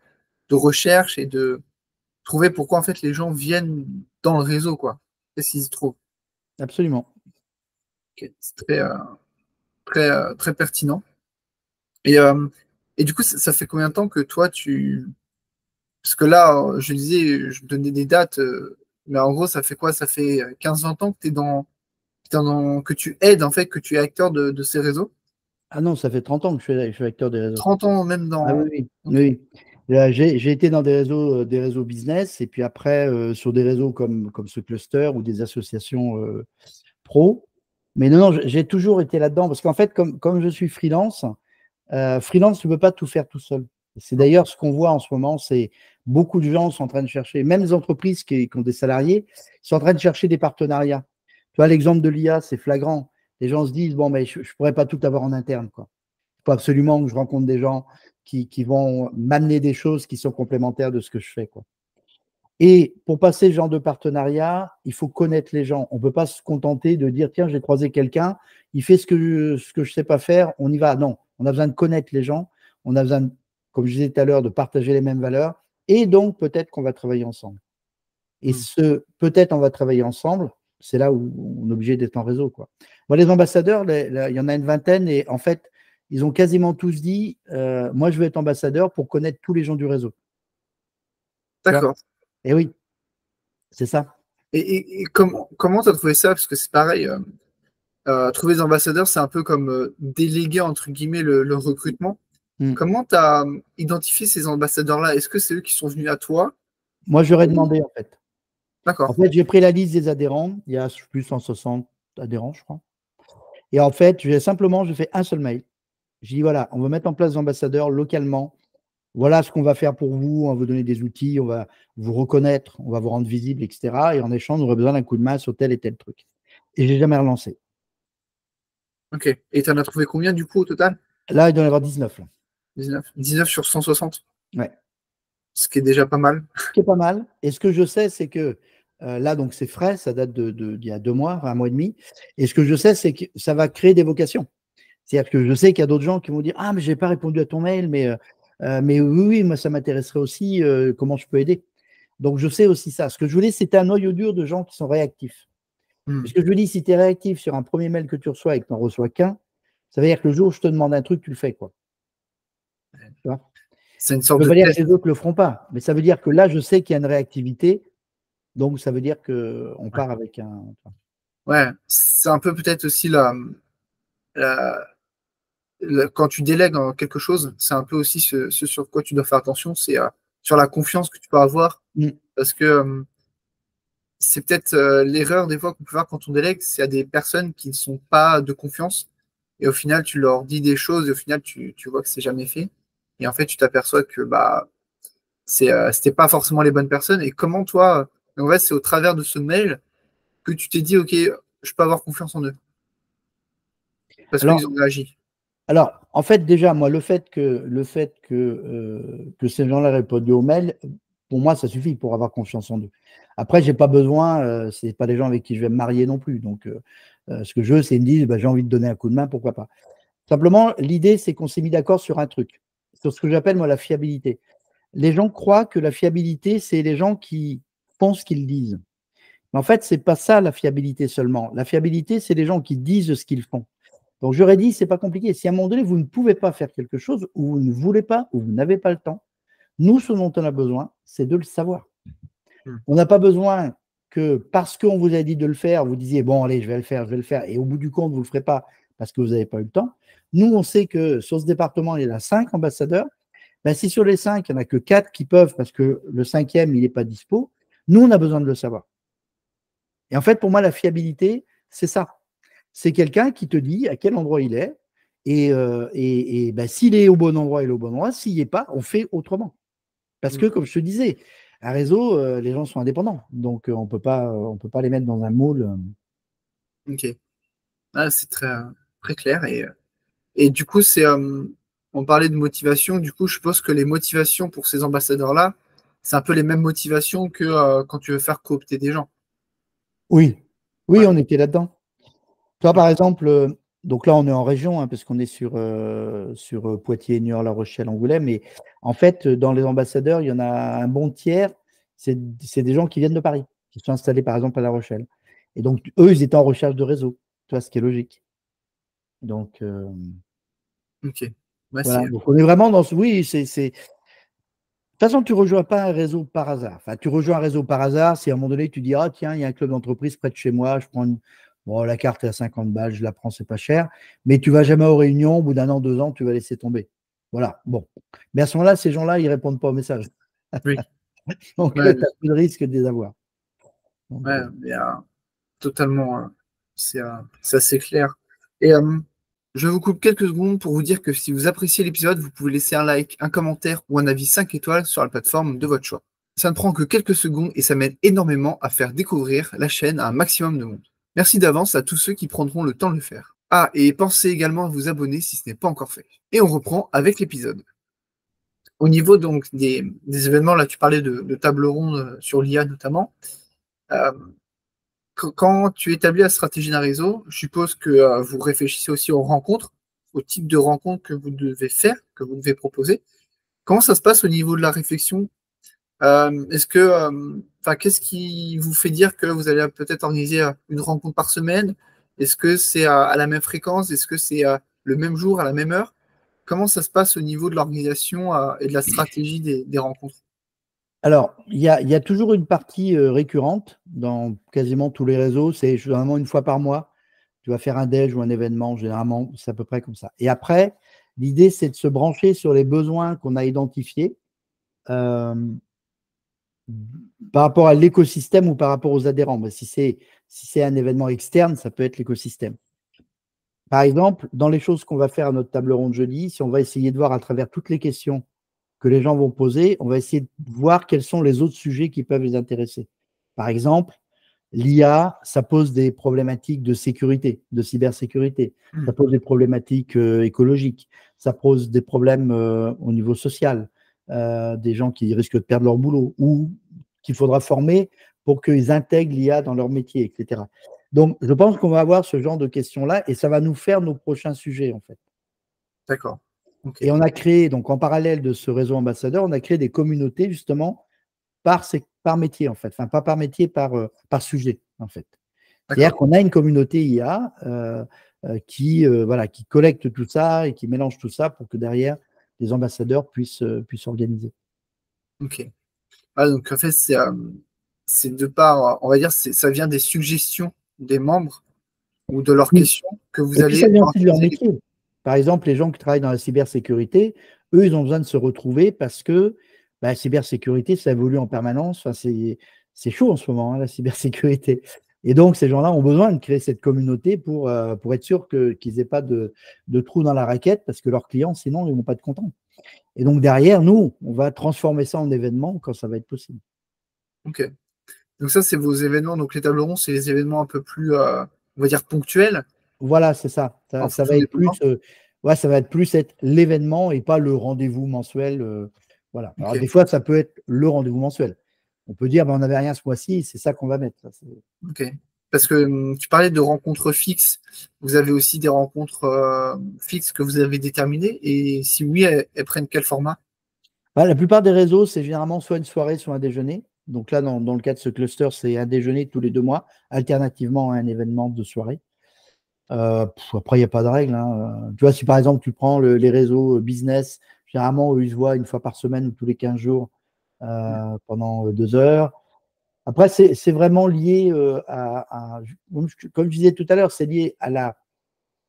recherche et de trouver pourquoi en fait les gens viennent dans le réseau, quoi. Qu'est-ce qu'ils y trouvent. Absolument. Ok. C'est très pertinent. Et, euh, et du coup, ça fait combien de temps que toi, tu... Parce que là, je disais, je donnais des dates, mais en gros, ça fait quoi? Ça fait 15-20 ans que tu es que tu aides, en fait, que tu es acteur de ces réseaux? Ah non, ça fait 30 ans que je suis acteur des réseaux. 30 ans même Ah oui, dans... oui. Ok. Oui. J'ai été dans des réseaux business et puis après sur des réseaux comme ce cluster ou des associations pro. Mais non, non, j'ai toujours été là-dedans parce qu'en fait, comme je suis freelance, freelance, tu ne peux pas tout faire tout seul. C'est Non. d'ailleurs ce qu'on voit en ce moment, c'est beaucoup de gens sont en train de chercher, même les entreprises qui ont des salariés, sont en train de chercher des partenariats. Tu vois, l'exemple de l'IA, c'est flagrant. Les gens se disent, bon, mais je ne pourrais pas tout avoir en interne, quoi. Il faut absolument que je rencontre des gens qui vont m'amener des choses qui sont complémentaires de ce que je fais, quoi. Et pour passer ce genre de partenariat, il faut connaître les gens. On ne peut pas se contenter de dire, tiens, j'ai croisé quelqu'un, il fait ce que je ne sais pas faire, on y va. Non, on a besoin de connaître les gens, on a besoin, comme je disais tout à l'heure, de partager les mêmes valeurs, et donc peut-être qu'on va travailler ensemble. Et Hmm. ce peut-être on va travailler ensemble, c'est là où on est obligé d'être en réseau, quoi. Moi, les ambassadeurs, il y en a une vingtaine, et en fait, ils ont quasiment tous dit, moi, je veux être ambassadeur pour connaître tous les gens du réseau. Tu vois. D'accord. Et oui, c'est ça. Et comment tu as trouvé ça? Parce que c'est pareil, trouver des ambassadeurs, c'est un peu comme déléguer, entre guillemets, le recrutement. Mm. Comment tu as identifié ces ambassadeurs-là? Est-ce que c'est eux qui sont venus à toi? Moi, j'aurais Ou- demandé, en fait. En D'accord. fait, j'ai pris la liste des adhérents. Il y a plus de 160 adhérents, je crois. Et en fait, j'ai fait un seul mail. J'ai dit, voilà, on va mettre en place des ambassadeurs localement. Voilà ce qu'on va faire pour vous. On va vous donner des outils, on va vous reconnaître, on va vous rendre visible, etc. Et en échange, on aurait besoin d'un coup de main sur tel et tel truc. Et je n'ai jamais relancé. Ok. Et tu en as trouvé combien du coup au total? Là, il doit y en avoir 19. Là. 19 sur 160, Ouais. ce qui est déjà pas mal. Ce qui est pas mal. Et ce que je sais, c'est que là, donc c'est frais, ça date d'il y a 2 mois, un mois et demi. Et ce que je sais, c'est que ça va créer des vocations. C'est-à-dire que je sais qu'il y a d'autres gens qui vont dire ah, mais je n'ai pas répondu à ton mail, mais oui, oui, moi, ça m'intéresserait aussi. Comment je peux aider? Donc, je sais aussi ça. Ce que je voulais, c'était un noyau dur de gens qui sont réactifs. Hmm. Parce que je me dis, si tu es réactif sur un premier mail que tu reçois et que tu n'en reçois qu'un, ça veut dire que le jour où je te demande un truc, tu le fais, quoi. Tu vois. C'est une Ça sorte ne veut de pas dire que test. les autres ne le feront pas, mais ça veut dire que là, je sais qu'il y a une réactivité, donc ça veut dire qu'on Ouais. part avec un. Ouais. C'est un peu peut-être aussi la, quand tu délègues quelque chose, c'est un peu aussi ce sur quoi tu dois faire attention, c'est sur la confiance que tu peux avoir. Mm. Parce que c'est peut-être l'erreur des fois qu'on peut faire quand on délègue, c'est à des personnes qui ne sont pas de confiance. Et au final, tu leur dis des choses et au final, tu vois que c'est jamais fait. Et en fait, tu t'aperçois que bah, c'était pas forcément les bonnes personnes. Et comment toi, en fait, c'est au travers de ce mail que tu t'es dit, OK, je peux avoir confiance en eux. Parce qu'ils Alors, ont réagi. alors, en fait, déjà, moi, que ces gens-là répondent au mail, pour moi, ça suffit pour avoir confiance en eux. Après, j'ai pas besoin, c'est pas des gens avec qui je vais me marier non plus. Donc, ce que je veux, c'est qu'ils me disent, bah, j'ai envie de donner un coup de main, pourquoi pas. Simplement, l'idée, c'est qu'on s'est mis d'accord sur un truc, sur ce que j'appelle, moi, la fiabilité. Les gens croient que la fiabilité, c'est les gens qui font ce qu'ils disent. Mais en fait, c'est pas ça, la fiabilité seulement. La fiabilité, c'est les gens qui disent ce qu'ils font. Donc, j'aurais dit, c'est pas compliqué. Si à un moment donné, vous ne pouvez pas faire quelque chose, ou vous ne voulez pas, ou vous n'avez pas le temps, nous, ce dont on a besoin, c'est de le savoir. Hmm. On n'a pas besoin que, parce qu'on vous a dit de le faire, vous disiez, bon, allez, je vais le faire, et au bout du compte, vous ne le ferez pas parce que vous n'avez pas eu le temps. Nous, on sait que sur ce département, il y a 5 ambassadeurs. Ben, si sur les 5, il n'y en a que 4 qui peuvent, parce que le 5e, il n'est pas dispo, nous, on a besoin de le savoir. Et en fait, pour moi, la fiabilité, c'est ça. C'est quelqu'un qui te dit à quel endroit il est. Et ben, s'il est au bon endroit, il est au bon endroit. S'il n'y est pas, on fait autrement. Parce que, comme je te disais, un réseau, les gens sont indépendants. Donc, on peut pas les mettre dans un moule. OK. Ah, c'est très, très clair. Et du coup, on parlait de motivation. Du coup, je suppose que les motivations pour ces ambassadeurs-là, c'est un peu les mêmes motivations que quand tu veux faire coopter des gens. Oui, oui, Ouais. on était là-dedans. Toi, Mm. par exemple, donc là, on est en région, hein, parce qu'on est sur Poitiers, Niort, La Rochelle, Angoulême. Mais en fait, dans les ambassadeurs, il y en a un bon tiers, c'est des gens qui viennent de Paris, qui sont installés, par exemple, à La Rochelle. Et donc, eux, ils étaient en recherche de réseau, tu vois, ce qui est logique. Donc, OK. Ouais, voilà. Donc, on est vraiment dans ce. Oui, c'est. De toute façon, tu ne rejoins pas un réseau par hasard. Enfin, tu rejoins un réseau par hasard si à un moment donné, tu dis, ah tiens, il y a un club d'entreprise près de chez moi, je prends bon, la carte est à 50 balles, je la prends, c'est pas cher, mais tu vas jamais aux réunions, au bout d'un an, 2 ans, tu vas laisser tomber. Voilà, bon. Mais à ce moment-là, ces gens-là, ils répondent pas aux messages. oui. Donc, tu Ouais, as plus de risque de les avoir. Donc, ouais, mais, totalement. C'est assez clair. Et je vous coupe quelques secondes pour vous dire que si vous appréciez l'épisode, vous pouvez laisser un like, un commentaire ou un avis 5 étoiles sur la plateforme de votre choix. Ça ne prend que quelques secondes et ça m'aide énormément à faire découvrir la chaîne à un maximum de monde. Merci d'avance à tous ceux qui prendront le temps de le faire. Ah, et pensez également à vous abonner si ce n'est pas encore fait. Et on reprend avec l'épisode. Au niveau donc des événements, là tu parlais de table ronde sur l'IA notamment. Euh, Quand tu établis la stratégie d'un réseau, je suppose que vous réfléchissez aussi aux rencontres, au type de rencontres que vous devez faire, que vous devez proposer. Comment ça se passe au niveau de la réflexion? Qu'est-ce qui vous fait dire que vous allez peut-être organiser une rencontre par semaine? Est-ce que c'est à la même fréquence? Est-ce que c'est le même jour, à la même heure? Comment ça se passe au niveau de l'organisation et de la stratégie des rencontres? alors, il y a toujours une partie récurrente dans quasiment tous les réseaux, c'est généralement une fois par mois. Tu vas faire un déj ou un événement, généralement, c'est à peu près comme ça. Et après, l'idée, c'est de se brancher sur les besoins qu'on a identifiés euh, par rapport à l'écosystème ou par rapport aux adhérents. Mais si c'est un événement externe, ça peut être l'écosystème. Par exemple, dans les choses qu'on va faire à notre table ronde jeudi, si on va essayer de voir à travers toutes les questions que les gens vont poser, on va essayer de voir quels sont les autres sujets qui peuvent les intéresser. Par exemple, l'IA, ça pose des problématiques de sécurité, de cybersécurité. Hmm. Ça pose des problématiques écologiques. Ça pose des problèmes au niveau social. Des gens qui risquent de perdre leur boulot ou qu'il faudra former pour qu'ils intègrent l'IA dans leur métier, etc. Donc, je pense qu'on va avoir ce genre de questions-là et ça va nous faire nos prochains sujets, en fait. D'accord. Ok. Et on a créé, donc en parallèle de ce réseau ambassadeur, on a créé des communautés justement par métier, en fait. Enfin, pas par métier, par sujet, en fait. C'est-à-dire D'accord. qu'on a une communauté IA qui collecte tout ça et qui mélange tout ça pour que derrière, les ambassadeurs puissent organiser. Ok. Ah, donc en fait, c'est de part, on va dire, ça vient des suggestions des membres ou de leurs Oui. questions que vous Et puis, allez ça vient aussi de leur organiser. métier. Par exemple, les gens qui travaillent dans la cybersécurité, eux, ils ont besoin de se retrouver parce que la cybersécurité, ça évolue en permanence. Enfin, c'est chaud en ce moment, hein, la cybersécurité. Et donc, ces gens-là ont besoin de créer cette communauté pour être sûr qu'ils n'aient pas de trous dans la raquette parce que leurs clients, sinon, ils ne vont pas être contents. Et donc, derrière, nous, on va transformer ça en événement quand ça va être possible. Ok. Donc ça, c'est vos événements. Donc les tables rondes, c'est les événements un peu plus, on va dire, ponctuels Voilà, c'est ça. en Ça fonction va des être plus, besoins. ouais, ça va être plus être l'événement et pas le rendez-vous mensuel. Voilà. Alors, des Ok. fois, ça peut être le rendez-vous mensuel. On peut dire, ben, on n'avait rien ce mois-ci, c'est ça qu'on va mettre. Ok. Parce que tu parlais de rencontres fixes. Vous avez aussi des rencontres fixes que vous avez déterminées. Et si oui, elles prennent quel format? Ouais, la plupart des réseaux, c'est généralement soit une soirée, soit un déjeuner. Donc là, dans le cas de ce cluster, c'est un déjeuner tous les 2 mois, alternativement à un événement de soirée. Après, il n'y a pas de règle, hein. Tu vois, si par exemple, tu prends les réseaux business, généralement, eux, ils se voient une fois par semaine ou tous les 15 jours pendant 2 heures. Après, c'est vraiment lié comme je disais tout à l'heure, c'est lié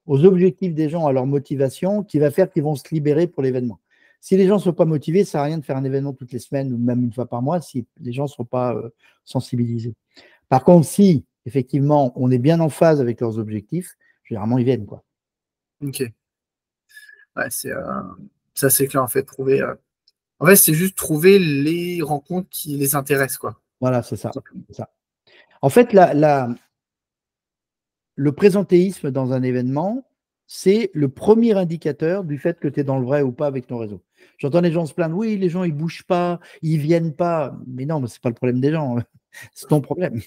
aux objectifs des gens, à leur motivation, qui va faire qu'ils vont se libérer pour l'événement. Si les gens ne sont pas motivés, ça ne sert à rien de faire un événement toutes les semaines ou même une fois par mois si les gens ne sont pas sensibilisés. Par contre, si effectivement on est bien en phase avec leurs objectifs, généralement ils viennent, quoi. Ok. Ouais, c'est assez clair en fait. En fait, c'est juste trouver les rencontres qui les intéressent, quoi. Voilà, c'est ça. C'est ça. En fait, le présentéisme dans un événement, c'est le premier indicateur du fait que tu es dans le vrai ou pas avec ton réseau. J'entends les gens se plaindre, oui, les gens, ils bougent pas, ils viennent pas. Mais non, ce n'est pas le problème des gens, c'est ton problème.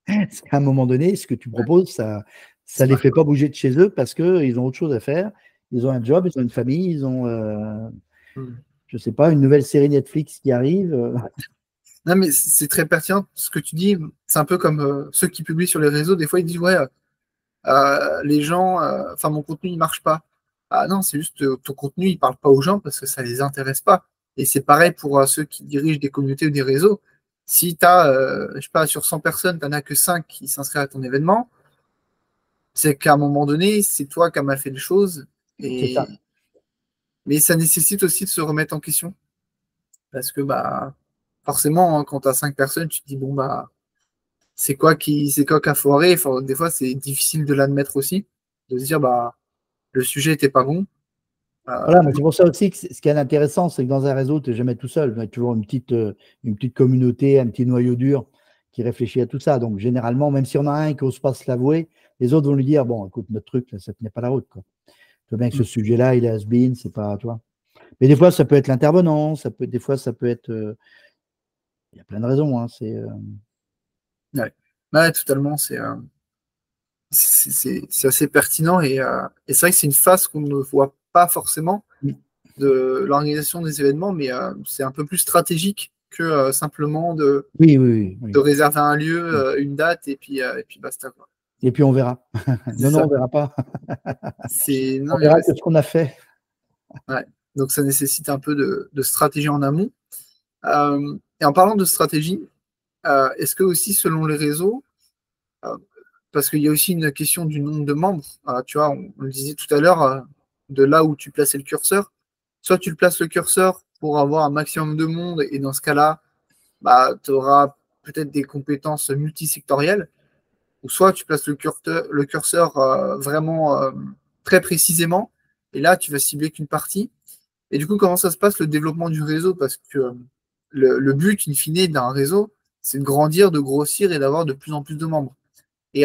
Parce qu'à un moment donné, ce que tu Ouais, proposes, ça ça ne les marche fait pas. pas bouger de chez eux parce qu'ils ont autre chose à faire. Ils ont un job, ils ont une famille, ils ont, Hmm. je ne sais pas, une nouvelle série Netflix qui arrive. Non, mais c'est très pertinent ce que tu dis. C'est un peu comme ceux qui publient sur les réseaux. Des fois, ils disent, ouais, les gens, enfin, mon contenu, il marche pas. Ah non, c'est juste ton contenu, il parle pas aux gens parce que ça les intéresse pas. Et c'est pareil pour ceux qui dirigent des communautés ou des réseaux. Si tu as, je sais pas, sur 100 personnes, tu n'en as que 5 qui s'inscrivent à ton événement, c'est qu'à un moment donné, c'est toi qui as mal fait les choses. C'est ça. Et... Mais ça nécessite aussi de se remettre en question. Parce que bah forcément, hein, quand tu as 5 personnes, tu te dis, bon, bah, c'est quoi qui a foiré? Enfin, des fois, c'est difficile de l'admettre aussi, de se dire, bah, le sujet était pas bon. Voilà, mais Euh, c'est pour ça aussi que ce qui est intéressant, c'est que dans un réseau, tu n'es jamais tout seul. Tu as toujours une petite communauté, un petit noyau dur qui réfléchit à tout ça. Donc, généralement, même si on a un qui n'ose pas se l'avouer, les autres vont lui dire, bon, écoute, notre truc, là, ça ne tenait pas la route, quoi. Tu vois bien que ce sujet-là, il est has-been, c'est pas, tu vois. Mais des fois, ça peut être l'intervenant, des fois, ça peut être, il y a plein de raisons, hein, ouais. Ouais, totalement, c'est assez pertinent et c'est vrai que c'est une phase qu'on ne voit pas forcément de l'organisation des événements, mais c'est un peu plus stratégique que simplement oui, oui, oui, de oui. réserver un lieu, Oui. une date et puis basta, quoi. Et puis, on verra. C'est Non, non, on ça. verra pas. Non, On mais verra ouais, que ce qu'on a fait. ouais. Donc ça nécessite un peu de stratégie en amont. Et en parlant de stratégie, est-ce que aussi selon les réseaux, euh, parce qu'il y a aussi une question du nombre de membres, tu vois, on le disait tout à l'heure, de là où tu plaçais le curseur, soit tu le places le curseur pour avoir un maximum de monde, et dans ce cas-là, bah, tu auras peut-être des compétences multisectorielles, ou soit tu places le curseur vraiment très précisément, et là, tu vas cibler qu'une partie. Et du coup, comment ça se passe le développement du réseau? Parce que le but, in fine, d'un réseau, c'est de grandir, de grossir et d'avoir de plus en plus de membres. Et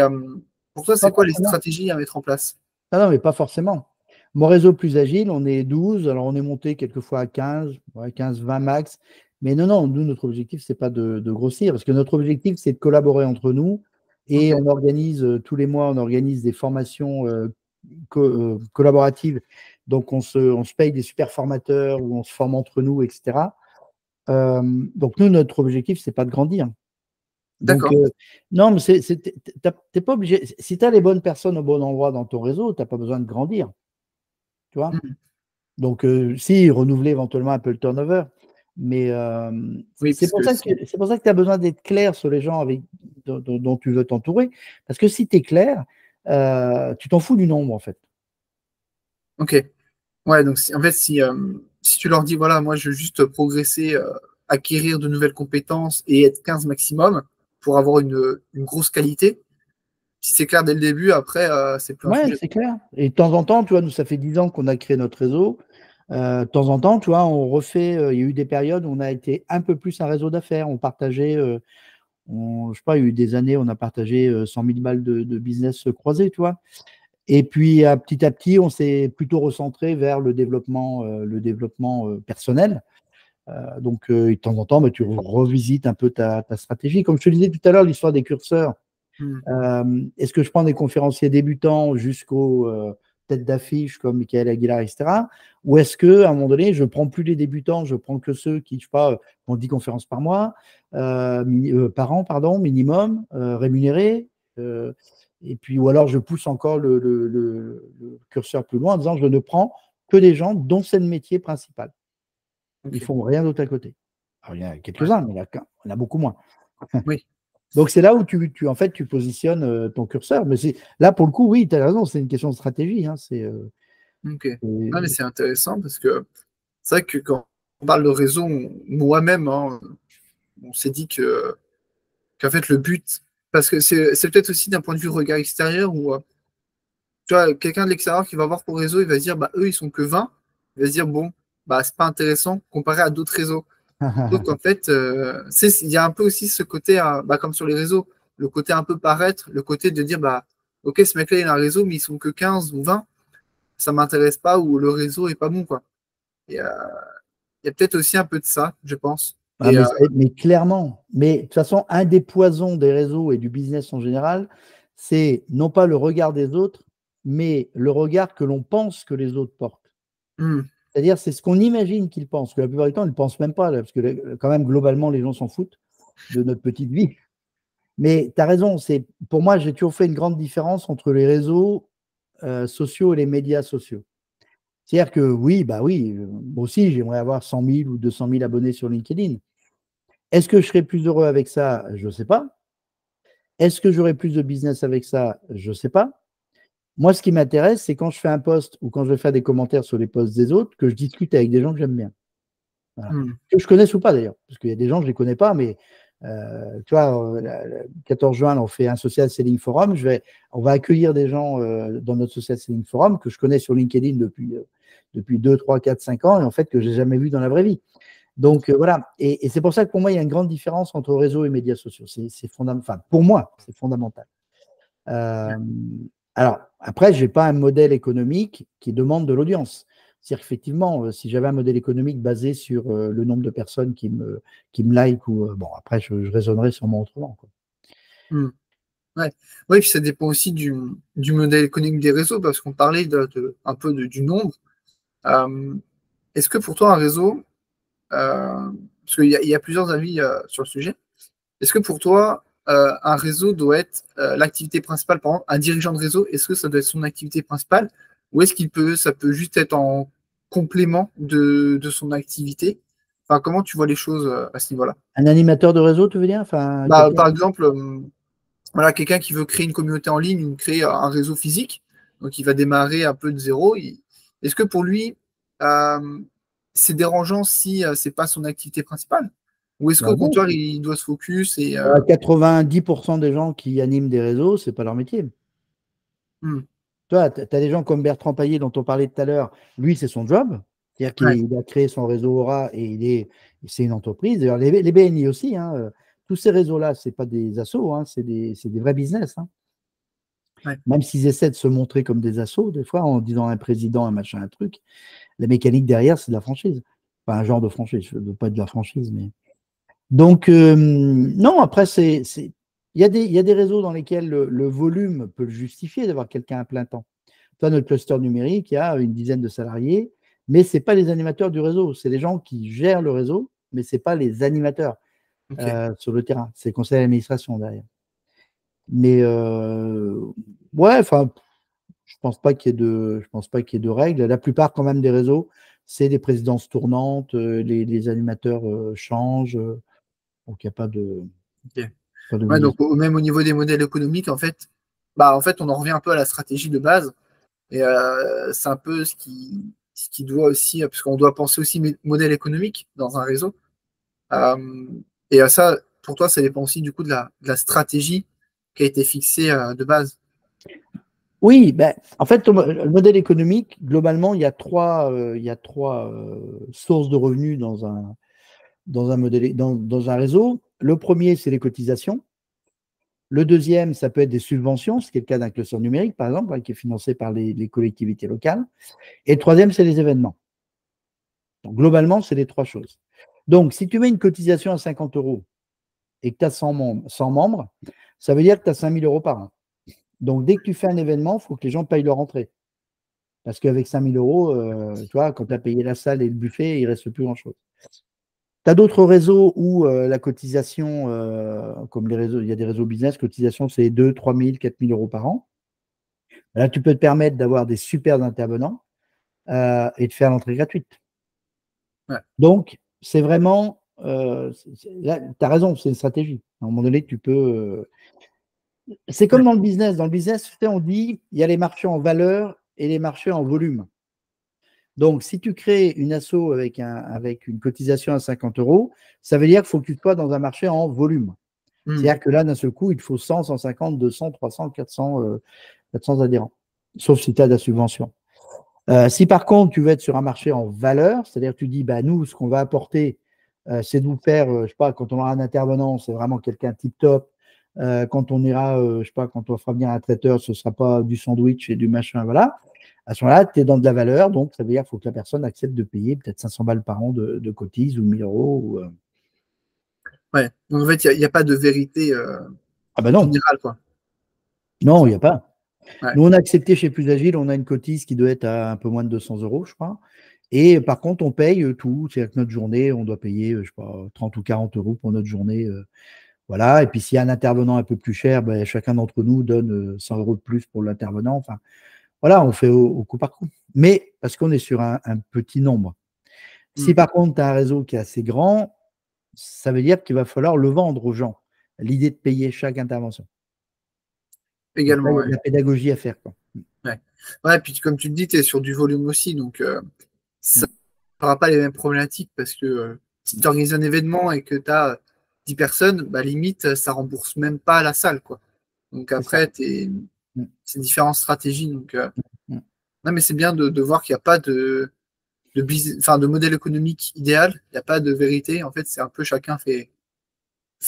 pour toi, Pas c'est quoi les forcément. stratégies à mettre en place? Ah non, mais pas forcément. Mon réseau plus agile, on est 12, alors on est monté quelquefois à 15, ouais, 15, 20 max. Mais non, non, nous, notre objectif, c'est pas de grossir, parce que notre objectif, c'est de collaborer entre nous. Ok, Et on organise, tous les mois, on organise des formations collaboratives. Donc, on se paye des super formateurs où on se forme entre nous, etc. Donc, nous, notre objectif, c'est pas de grandir. Donc, d'accord. non, mais t'es pas obligé. Si tu as les bonnes personnes au bon endroit dans ton réseau, tu n'as pas besoin de grandir. Tu vois? Mhm. Donc, si, renouveler éventuellement un peu le turnover. Mais Oui, c'est parce pour que ça que si. c'est pour ça que tu as besoin d'être clair sur les gens dont tu veux t'entourer. Parce que si tu es clair, tu t'en fous du nombre, en fait. Ok. Ouais, donc en fait, si tu leur dis, voilà, moi, je veux juste progresser, acquérir de nouvelles compétences et être 15 maximum pour avoir une grosse qualité, si c'est clair dès le début, après, c'est plus un Ouais, sujet. c'est clair. Et de temps en temps, tu vois, nous, ça fait 10 ans qu'on a créé notre réseau. De temps en temps, tu vois, on refait, il y a eu des périodes où on a été un peu plus un réseau d'affaires. On partageait, je sais pas, il y a eu des années, on a partagé 100 000 balles de business croisé, tu vois. Et puis, petit à petit, on s'est plutôt recentré vers le développement personnel. Donc, de temps en temps, bah, tu revisites un peu ta stratégie. Comme je te disais tout à l'heure, l'histoire des curseurs. Hmm. Est-ce que je prends des conférenciers débutants jusqu'aux têtes d'affiche comme Michael Aguilar, etc. Ou est-ce que à un moment donné, je prends plus les débutants, je prends que ceux qui, je sais pas, font 10 conférences par mois, par an, pardon, minimum, rémunérés. Et puis, ou alors je pousse encore le curseur plus loin en disant je ne prends que des gens dont c'est le métier principal. Ils Ok. font rien d'autre à côté. Alors, il y en a Ouais. quelques-uns, mais il y en a beaucoup moins. Oui. Donc, c'est là où en fait, tu positionnes ton curseur. Mais là, pour le coup, oui, tu as raison, c'est une question de stratégie. Hein, Ok. Ah, mais c'est- c'est intéressant parce que c'est vrai que quand on parle de réseau, moi-même, hein, on s'est dit qu'en fait, le but, parce que c'est peut-être aussi d'un point de vue regard extérieur où, tu vois, quelqu'un de l'extérieur qui va voir ton réseau, il va se dire, bah, eux, ils sont que 20. Il va se dire, bon, bah, c'est pas intéressant comparé à d'autres réseaux. Donc, en fait, il y a un peu aussi ce côté, bah, comme sur les réseaux, le côté un peu paraître, le côté de dire, bah, ok, ce mec-là, il a un réseau, mais ils sont que 15 ou 20, ça m'intéresse pas, ou le réseau est pas bon, quoi. Et il y a peut-être aussi un peu de ça, je pense. Ah, Et mais clairement. Mais de toute façon, un des poisons des réseaux et du business en général, c'est non pas le regard des autres, mais le regard que l'on pense que les autres portent. hmm, C'est-à-dire, c'est ce qu'on imagine qu'ils pensent. Que la plupart du temps, ils ne pensent même pas, là, parce que quand même, globalement, les gens s'en foutent de notre petite vie. Mais tu as raison, pour moi, j'ai toujours fait une grande différence entre les réseaux sociaux et les médias sociaux. C'est-à-dire que oui, bah oui, moi aussi, j'aimerais avoir 100 000 ou 200 000 abonnés sur LinkedIn. Est-ce que je serais plus heureux avec ça? Je ne sais pas. Est-ce que j'aurais plus de business avec ça? Je ne sais pas. Moi, ce qui m'intéresse, c'est quand je fais un post ou quand je vais faire des commentaires sur les posts des autres, que je discute avec des gens que j'aime bien. Voilà. hmm, Que je connaisse ou pas d'ailleurs, parce qu'il y a des gens que je ne les connais pas, mais tu vois, le 14 juin, on fait un social selling forum. On va accueillir des gens dans notre social selling forum que je connais sur LinkedIn depuis 2, 3, 4, 5 ans et en fait que je n'ai jamais vu dans la vraie vie. Donc voilà, et c'est pour ça que pour moi, il y a une grande différence entre réseau et médias sociaux. C'est fondamental. Enfin, pour moi, c'est fondamental. Euh, alors, après, je n'ai pas un modèle économique qui demande de l'audience. C'est-à-dire qu'effectivement, si j'avais un modèle économique basé sur le nombre de personnes qui me like, ou bon, après, je raisonnerais sûrement autrement, quoi. hmm. Ouais. Oui, puis ça dépend aussi du modèle économique des réseaux, parce qu'on parlait un peu du nombre. Euh, Est-ce que pour toi, un réseau, parce qu'il y a plusieurs avis sur le sujet, est-ce que pour toi, un réseau doit être l'activité principale, par exemple, un dirigeant de réseau, est-ce que ça doit être son activité principale, ou est-ce ça peut juste être en complément de son activité? Enfin, comment tu vois les choses à ce niveau-là? Un animateur de réseau, tu veux dire? Enfin, Bah, quelqu'un. par exemple, voilà, quelqu'un qui veut créer une communauté en ligne ou créer un réseau physique, donc il va démarrer un peu de zéro. Est-ce que pour lui, euh, c'est dérangeant si c'est pas son activité principale? Ou est-ce Bah qu'au non, contraire, il doit se focus et 90% des gens qui animent des réseaux, c'est pas leur métier. hmm, Tu vois, tu as des gens comme Bertrand Payet dont on parlait tout à l'heure. Lui, c'est son job. C'est-à-dire ouais, qu'il a créé son réseau Aura et c'est une entreprise. D'ailleurs, les BNI aussi, hein, tous ces réseaux-là, ce n'est pas des assos, hein, c'est des vrais business, hein. ouais, Même s'ils essaient de se montrer comme des assos, des fois, en disant un président, un machin, un truc, la mécanique derrière, c'est de la franchise. Enfin, un genre de franchise. Je ne veux pas être de la franchise, mais. Donc, non, après, il y a des réseaux dans lesquels le volume peut le justifier d'avoir quelqu'un à plein temps. Toi, notre cluster numérique, il y a une dizaine de salariés, mais ce n'est pas les animateurs du réseau. C'est les gens qui gèrent le réseau, mais ce n'est pas les animateurs ok. sur le terrain. C'est le conseil d'administration derrière. Mais ouais, enfin, je pense pas qu'il y ait de règles. La plupart, quand même, des réseaux, c'est des présidences tournantes, les animateurs changent, donc il n'y a Ok. pas Ouais, donc d'obligation. même au niveau des modèles économiques, en fait, bah, en fait, on en revient un peu à la stratégie de base. Et c'est un peu ce qui doit aussi, parce qu'on doit penser aussi modèle économique dans un réseau. Euh, et ça, pour toi, ça dépend aussi du coup de la stratégie qui a été fixée de base. Oui, ben, en fait, le modèle économique, globalement, il y a trois sources de revenus dans un modèle, dans un réseau. Le premier, c'est les cotisations. Le deuxième, ça peut être des subventions, ce qui est le cas d'un cluster numérique, par exemple, qui est financé par les collectivités locales. Et le troisième, c'est les événements. Donc, globalement, c'est les trois choses. Donc, si tu mets une cotisation à 50 euros et que tu as 100 membres, ça veut dire que tu as 5 000 euros par an. Donc, dès que tu fais un événement, il faut que les gens payent leur entrée. Parce qu'avec 5 000 euros, tu vois, quand tu as payé la salle et le buffet, il ne reste plus grand-chose. Tu as d'autres réseaux où la cotisation, comme les réseaux, il y a des réseaux business, cotisation, c'est 2 000, 3 000, 4 000 euros par an. Là, tu peux te permettre d'avoir des super intervenants et de faire l'entrée gratuite. Ouais. Donc, c'est vraiment, tu as raison, c'est une stratégie. À un moment donné, tu peux. C'est comme Ouais. dans le business. Dans le business, on dit il y a les marchés en valeur et les marchés en volume. Donc, si tu crées une asso avec une cotisation à 50 euros, ça veut dire qu'il faut que tu sois dans un marché en volume. Hmm. C'est-à-dire que là, d'un seul coup, il te faut 100, 150, 200, 300, 400 adhérents, sauf si tu as de la subvention. Si par contre, tu veux être sur un marché en valeur, c'est-à-dire que tu dis, bah, nous, ce qu'on va apporter, c'est de vous faire, je sais pas, quand on aura un intervenant, c'est vraiment quelqu'un tip-top. Quand on ira, je sais pas, quand on fera venir un traiteur, ce ne sera pas du sandwich et du machin, voilà. À ce moment-là, tu es dans de la valeur, donc ça veut dire qu'il faut que la personne accepte de payer peut-être 500 balles par an de cotise ou 1000 euros. Ouais. Donc en fait, il n'y a pas de vérité Ah ben non, générale, quoi. non, il n'y a pas. Ouais. Nous, on a accepté chez Plus Agile, on a une cotise qui doit être à un peu moins de 200 euros, je crois. Et par contre, on paye tout. C'est-à-dire que notre journée, on doit payer, je sais pas, 30 ou 40 euros pour notre journée. Voilà. Et puis, s'il y a un intervenant un peu plus cher, ben, chacun d'entre nous donne 100 euros de plus pour l'intervenant. Enfin, voilà, on fait au coup par coup. Mais parce qu'on est sur un petit nombre. Si Hmm. par contre, tu as un réseau qui est assez grand, ça veut dire qu'il va falloir le vendre aux gens. L'idée de payer chaque intervention. Donc là, Également, il y a ouais. de la pédagogie à faire, quoi. Ouais. Ouais, puis comme tu le dis, tu es sur du volume aussi, donc ça Mm. n'aura pas les mêmes problématiques parce que si tu organises un événement et que tu as 10 personnes, bah, limite, ça rembourse même pas la salle, quoi. Donc C'est ça. après, Mm. c'est différentes stratégies. Donc, Mm. non, mais c'est bien de voir qu'il n'y a pas enfin, de modèle économique idéal, il n'y a pas de vérité. En fait, c'est un peu chacun fait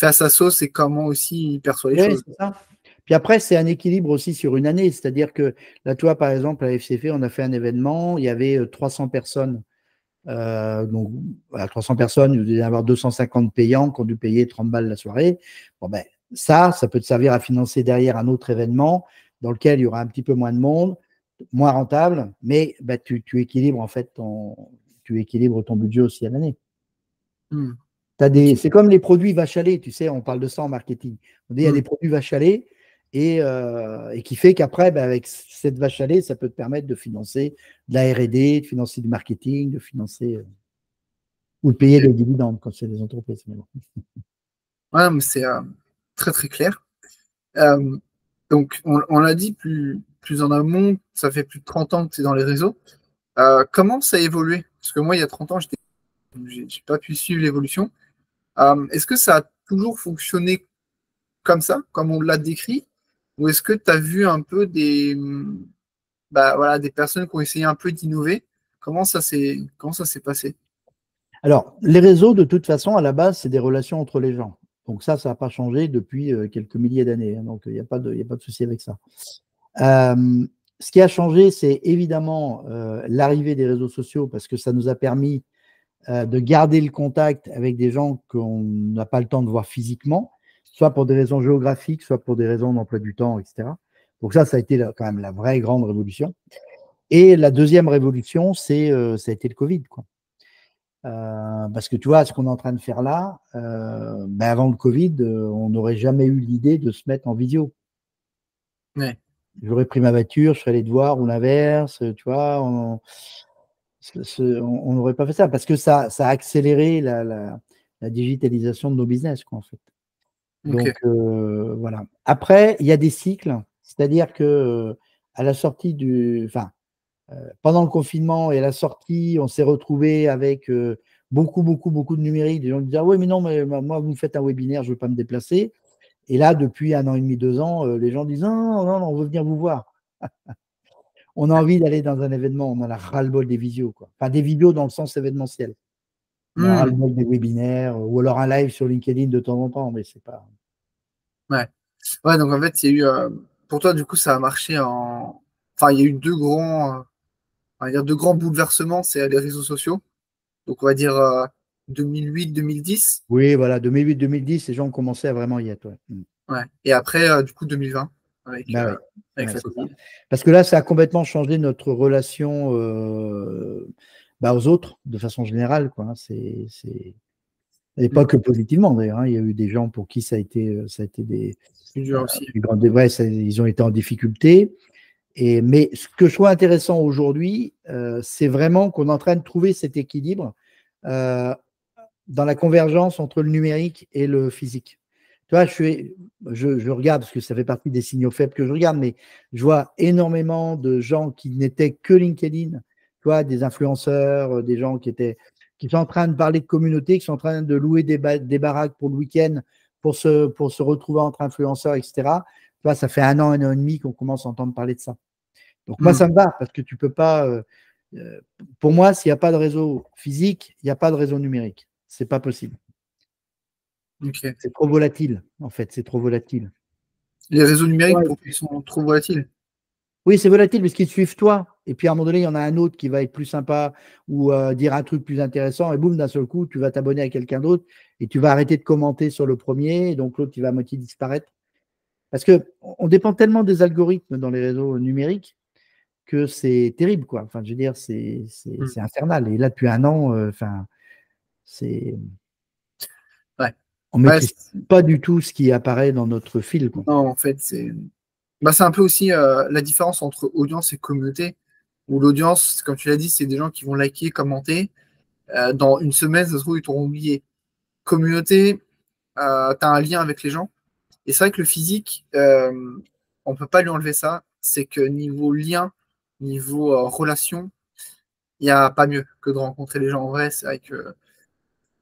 à sa sauce et comment aussi il perçoit les Oui, choses. c'est ça. Puis après, c'est un équilibre aussi sur une année. C'est-à-dire que là, toi, par exemple, à FCF, on a fait un événement, il y avait 300 personnes. Donc, voilà, 300 personnes, il devait y avoir 250 payants qui ont dû payer 30 balles la soirée. Bon, ben, ça peut te servir à financer derrière un autre événement dans lequel il y aura un petit peu moins de monde, moins rentable, mais ben, tu équilibres en fait tu équilibres ton budget aussi à l'année. Hmm. Ok. C'est comme les produits vache à lait, tu sais, on parle de ça en marketing. On dit il y a Hmm. des produits vache à lait et qui fait qu'après, ben, avec cette vache à lait, ça peut te permettre de financer de la R&D, de financer du marketing, de financer ou de payer Ok. des dividendes quand c'est des entreprises. Mais bon. Ouais, mais c'est très très clair. Euh, donc, on l'a dit plus en amont, ça fait plus de 30 ans que tu es dans les réseaux. Comment ça a évolué? Parce que moi, il y a 30 ans, j'ai pas pu suivre l'évolution. Est-ce que ça a toujours fonctionné comme ça, comme on l'a décrit? Ou est-ce que tu as vu un peu bah, voilà, des personnes qui ont essayé un peu d'innover? Comment ça s'est passé? Alors, les réseaux, de toute façon, à la base, c'est des relations entre les gens. Donc ça n'a pas changé depuis quelques milliers d'années. Hein, donc, il n'y a pas de souci avec ça. Ce qui a changé, c'est évidemment l'arrivée des réseaux sociaux parce que ça nous a permis de garder le contact avec des gens qu'on n'a pas le temps de voir physiquement, soit pour des raisons géographiques, soit pour des raisons d'emploi du temps, etc. Donc ça a été quand même la vraie grande révolution. Et la deuxième révolution, ça a été le Covid, quoi. Parce que tu vois, ce qu'on est en train de faire là, ben avant le Covid, on n'aurait jamais eu l'idée de se mettre en vidéo. Ouais, J'aurais pris ma voiture, je serais allé te voir ou l'inverse, tu vois, on n'aurait pas fait ça parce que ça a accéléré la digitalisation de nos business, quoi, en fait. ok. Donc, voilà. Après, il y a des cycles, c'est-à-dire que à la sortie enfin, pendant le confinement et à la sortie, on s'est retrouvé avec beaucoup, beaucoup, beaucoup de numérique. Des gens disaient, ah oui, mais non, mais moi, vous me faites un webinaire, je ne veux pas me déplacer. Et là, depuis 1 an et demi, 2 ans, les gens disent, non, non, non, on veut venir vous voir. On a envie d'aller dans un événement, on en a ras-le-bol des visios, quoi. Enfin, des vidéos dans le sens événementiel. On a Hmm. ras-le-bol des webinaires, ou alors un live sur LinkedIn de temps en temps, mais c'est pas. Ouais. Ouais, donc en fait, il y a eu. Pour toi, du coup, ça a marché en. Enfin, il y a eu on va dire deux grands bouleversements, c'est les réseaux sociaux. Donc, on va dire 2008-2010. Oui, voilà, 2008-2010, les gens ont commencé à vraiment y être. Ouais. Ouais. Et après, du coup, 2020, Bah oui, avec ouais, la c'est ça. Covid. Parce que là, ça a complètement changé notre relation aux autres, de façon générale, quoi. Et Hmm. pas que positivement, d'ailleurs, hein. Il y a eu des gens pour qui ça a été Plus dur aussi. ils ont été en difficulté. Mais ce que je trouve intéressant aujourd'hui, c'est vraiment qu'on est en train de trouver cet équilibre euh, dans la convergence entre le numérique et le physique. Tu vois, je regarde, parce que ça fait partie des signaux faibles que je regarde, mais je vois énormément de gens qui n'étaient que LinkedIn, tu vois, des influenceurs, des gens qui sont en train de parler de communauté, qui sont en train de louer des baraques pour le week-end, pour se retrouver entre influenceurs, etc. Tu vois, ça fait 1 an et demi qu'on commence à entendre parler de ça. Donc moi, Hmm. ça me va, parce que tu peux pas. Pour moi, s'il n'y a pas de réseau physique, il n'y a pas de réseau numérique. C'est pas possible. Ok. C'est trop volatile, en fait. C'est trop volatile. Les réseaux numériques, Ouais. pour qu'ils sont trop volatiles. Oui, c'est volatile parce qu'ils te suivent toi. Et puis à un moment donné, il y en a un autre qui va être plus sympa ou dire un truc plus intéressant. Et boum, d'un seul coup, tu vas t'abonner à quelqu'un d'autre et tu vas arrêter de commenter sur le premier. Et donc l'autre, il va à moitié disparaître. Parce que on dépend tellement des algorithmes dans les réseaux numériques que c'est terrible, quoi. Enfin, je veux dire, Hmm. c'est infernal. Et là, depuis 1 an, enfin, c'est Ouais. on Ouais, maîtrise pas du tout ce qui apparaît dans notre fil, quoi. non, en fait, c'est un peu aussi la différence entre audience et communauté. Où l'audience, comme tu l'as dit, c'est des gens qui vont liker, commenter. Dans une semaine, ça se trouve, ils t'auront oublié. Communauté, tu as un lien avec les gens. Et c'est vrai que le physique, on peut pas lui enlever ça. C'est que niveau lien, niveau relation, il n'y a pas mieux que de rencontrer les gens en vrai. C'est vrai que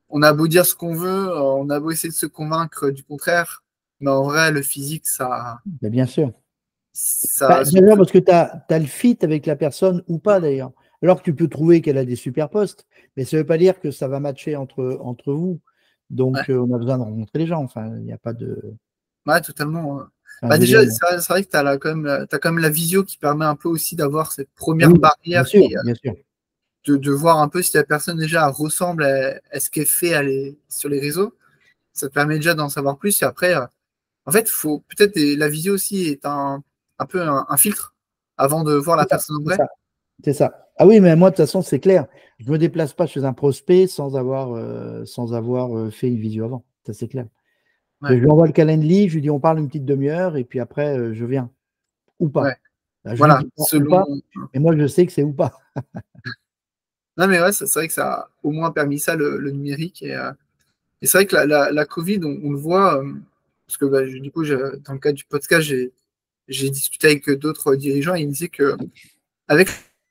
on a beau dire ce qu'on veut, on a beau essayer de se convaincre du contraire, mais en vrai, le physique, Mais bien sûr. ça Bah, se déjà parce que tu as le fit avec la personne ou pas d'ailleurs. Alors que tu peux trouver qu'elle a des super postes, mais ça ne veut pas dire que ça va matcher entre vous. ouais, Donc on a besoin de rencontrer les gens. Enfin, il n'y a pas de. ouais, totalement. Enfin, Bah je veux déjà, dire, c'est vrai que tu as t'as quand même la visio qui permet un peu aussi d'avoir cette première oui, bien barrière sûr, bien sûr. de voir un peu si la personne déjà ressemble à ce qu'elle fait sur les réseaux. Ça te permet déjà d'en savoir plus. Et après, en fait, faut peut-être la visio aussi est un peu un filtre avant de voir la C'est ça, personne en c'est vrai. ça, c'est ça. Ah oui, mais moi, de toute façon, c'est clair. Je ne me déplace pas chez un prospect sans avoir fait une visio avant. Ça, c'est clair. Je Ouais, lui envoie le calendrier, je lui dis on parle une petite demi-heure et puis après, je viens. Ou ouais. pas. Là, je lui Voilà, dis pas ou selon. pas, et moi, je sais que c'est ou pas. Non, mais ouais, c'est vrai que ça a au moins permis ça, le numérique. Et c'est vrai que la Covid, on le voit, parce que bah, du coup, dans le cadre du podcast, j'ai discuté avec d'autres dirigeants et ils me disaient que, avec,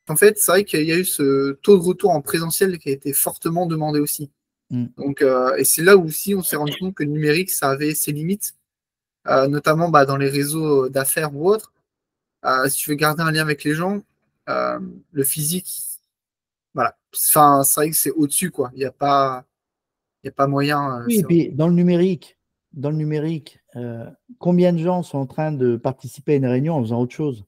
en fait, c'est vrai qu'il y a eu ce taux de retour en présentiel qui a été fortement demandé aussi. Mm. Donc, et c'est là où aussi on s'est rendu compte que le numérique, ça avait ses limites, notamment bah, dans les réseaux d'affaires ou autres. Si tu veux garder un lien avec les gens, euh, le physique, voilà. Enfin, c'est vrai que c'est au-dessus, quoi. Il y a pas moyen, Oui, et c'est vrai. puis dans le numérique, combien de gens sont en train de participer à une réunion en faisant autre chose?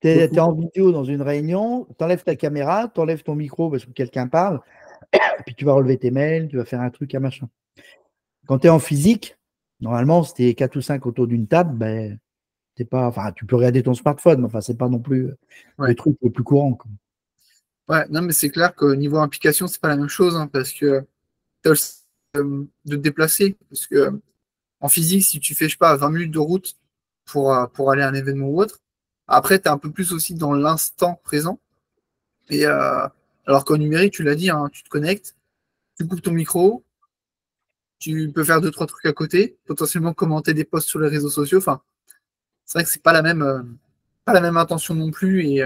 Tu es Beaucoup. en vidéo dans une réunion, tu enlèves ta caméra, tu enlèves ton micro parce que quelqu'un parle, et puis tu vas relever tes mails, tu vas faire un truc, un machin. Quand tu es en physique, normalement, si tu es 4 ou 5 autour d'une table, ben, t'es pas, enfin, tu peux regarder ton smartphone, mais enfin, c'est pas non plus le Ouais. truc le plus courant, quoi. Ouais, non, mais c'est clair qu'au niveau implication, c'est pas la même chose, hein, parce que tu as aussi de te déplacer. Parce que en physique, si tu fais, je sais pas, 20 minutes de route pour aller à un événement ou autre, après, tu es un peu plus aussi dans l'instant présent. Et alors qu'au numérique, tu l'as dit, hein, tu te connectes, tu coupes ton micro, tu peux faire deux, trois trucs à côté, potentiellement commenter des posts sur les réseaux sociaux. Enfin, c'est vrai que c'est pas pas la même intention non plus. Et,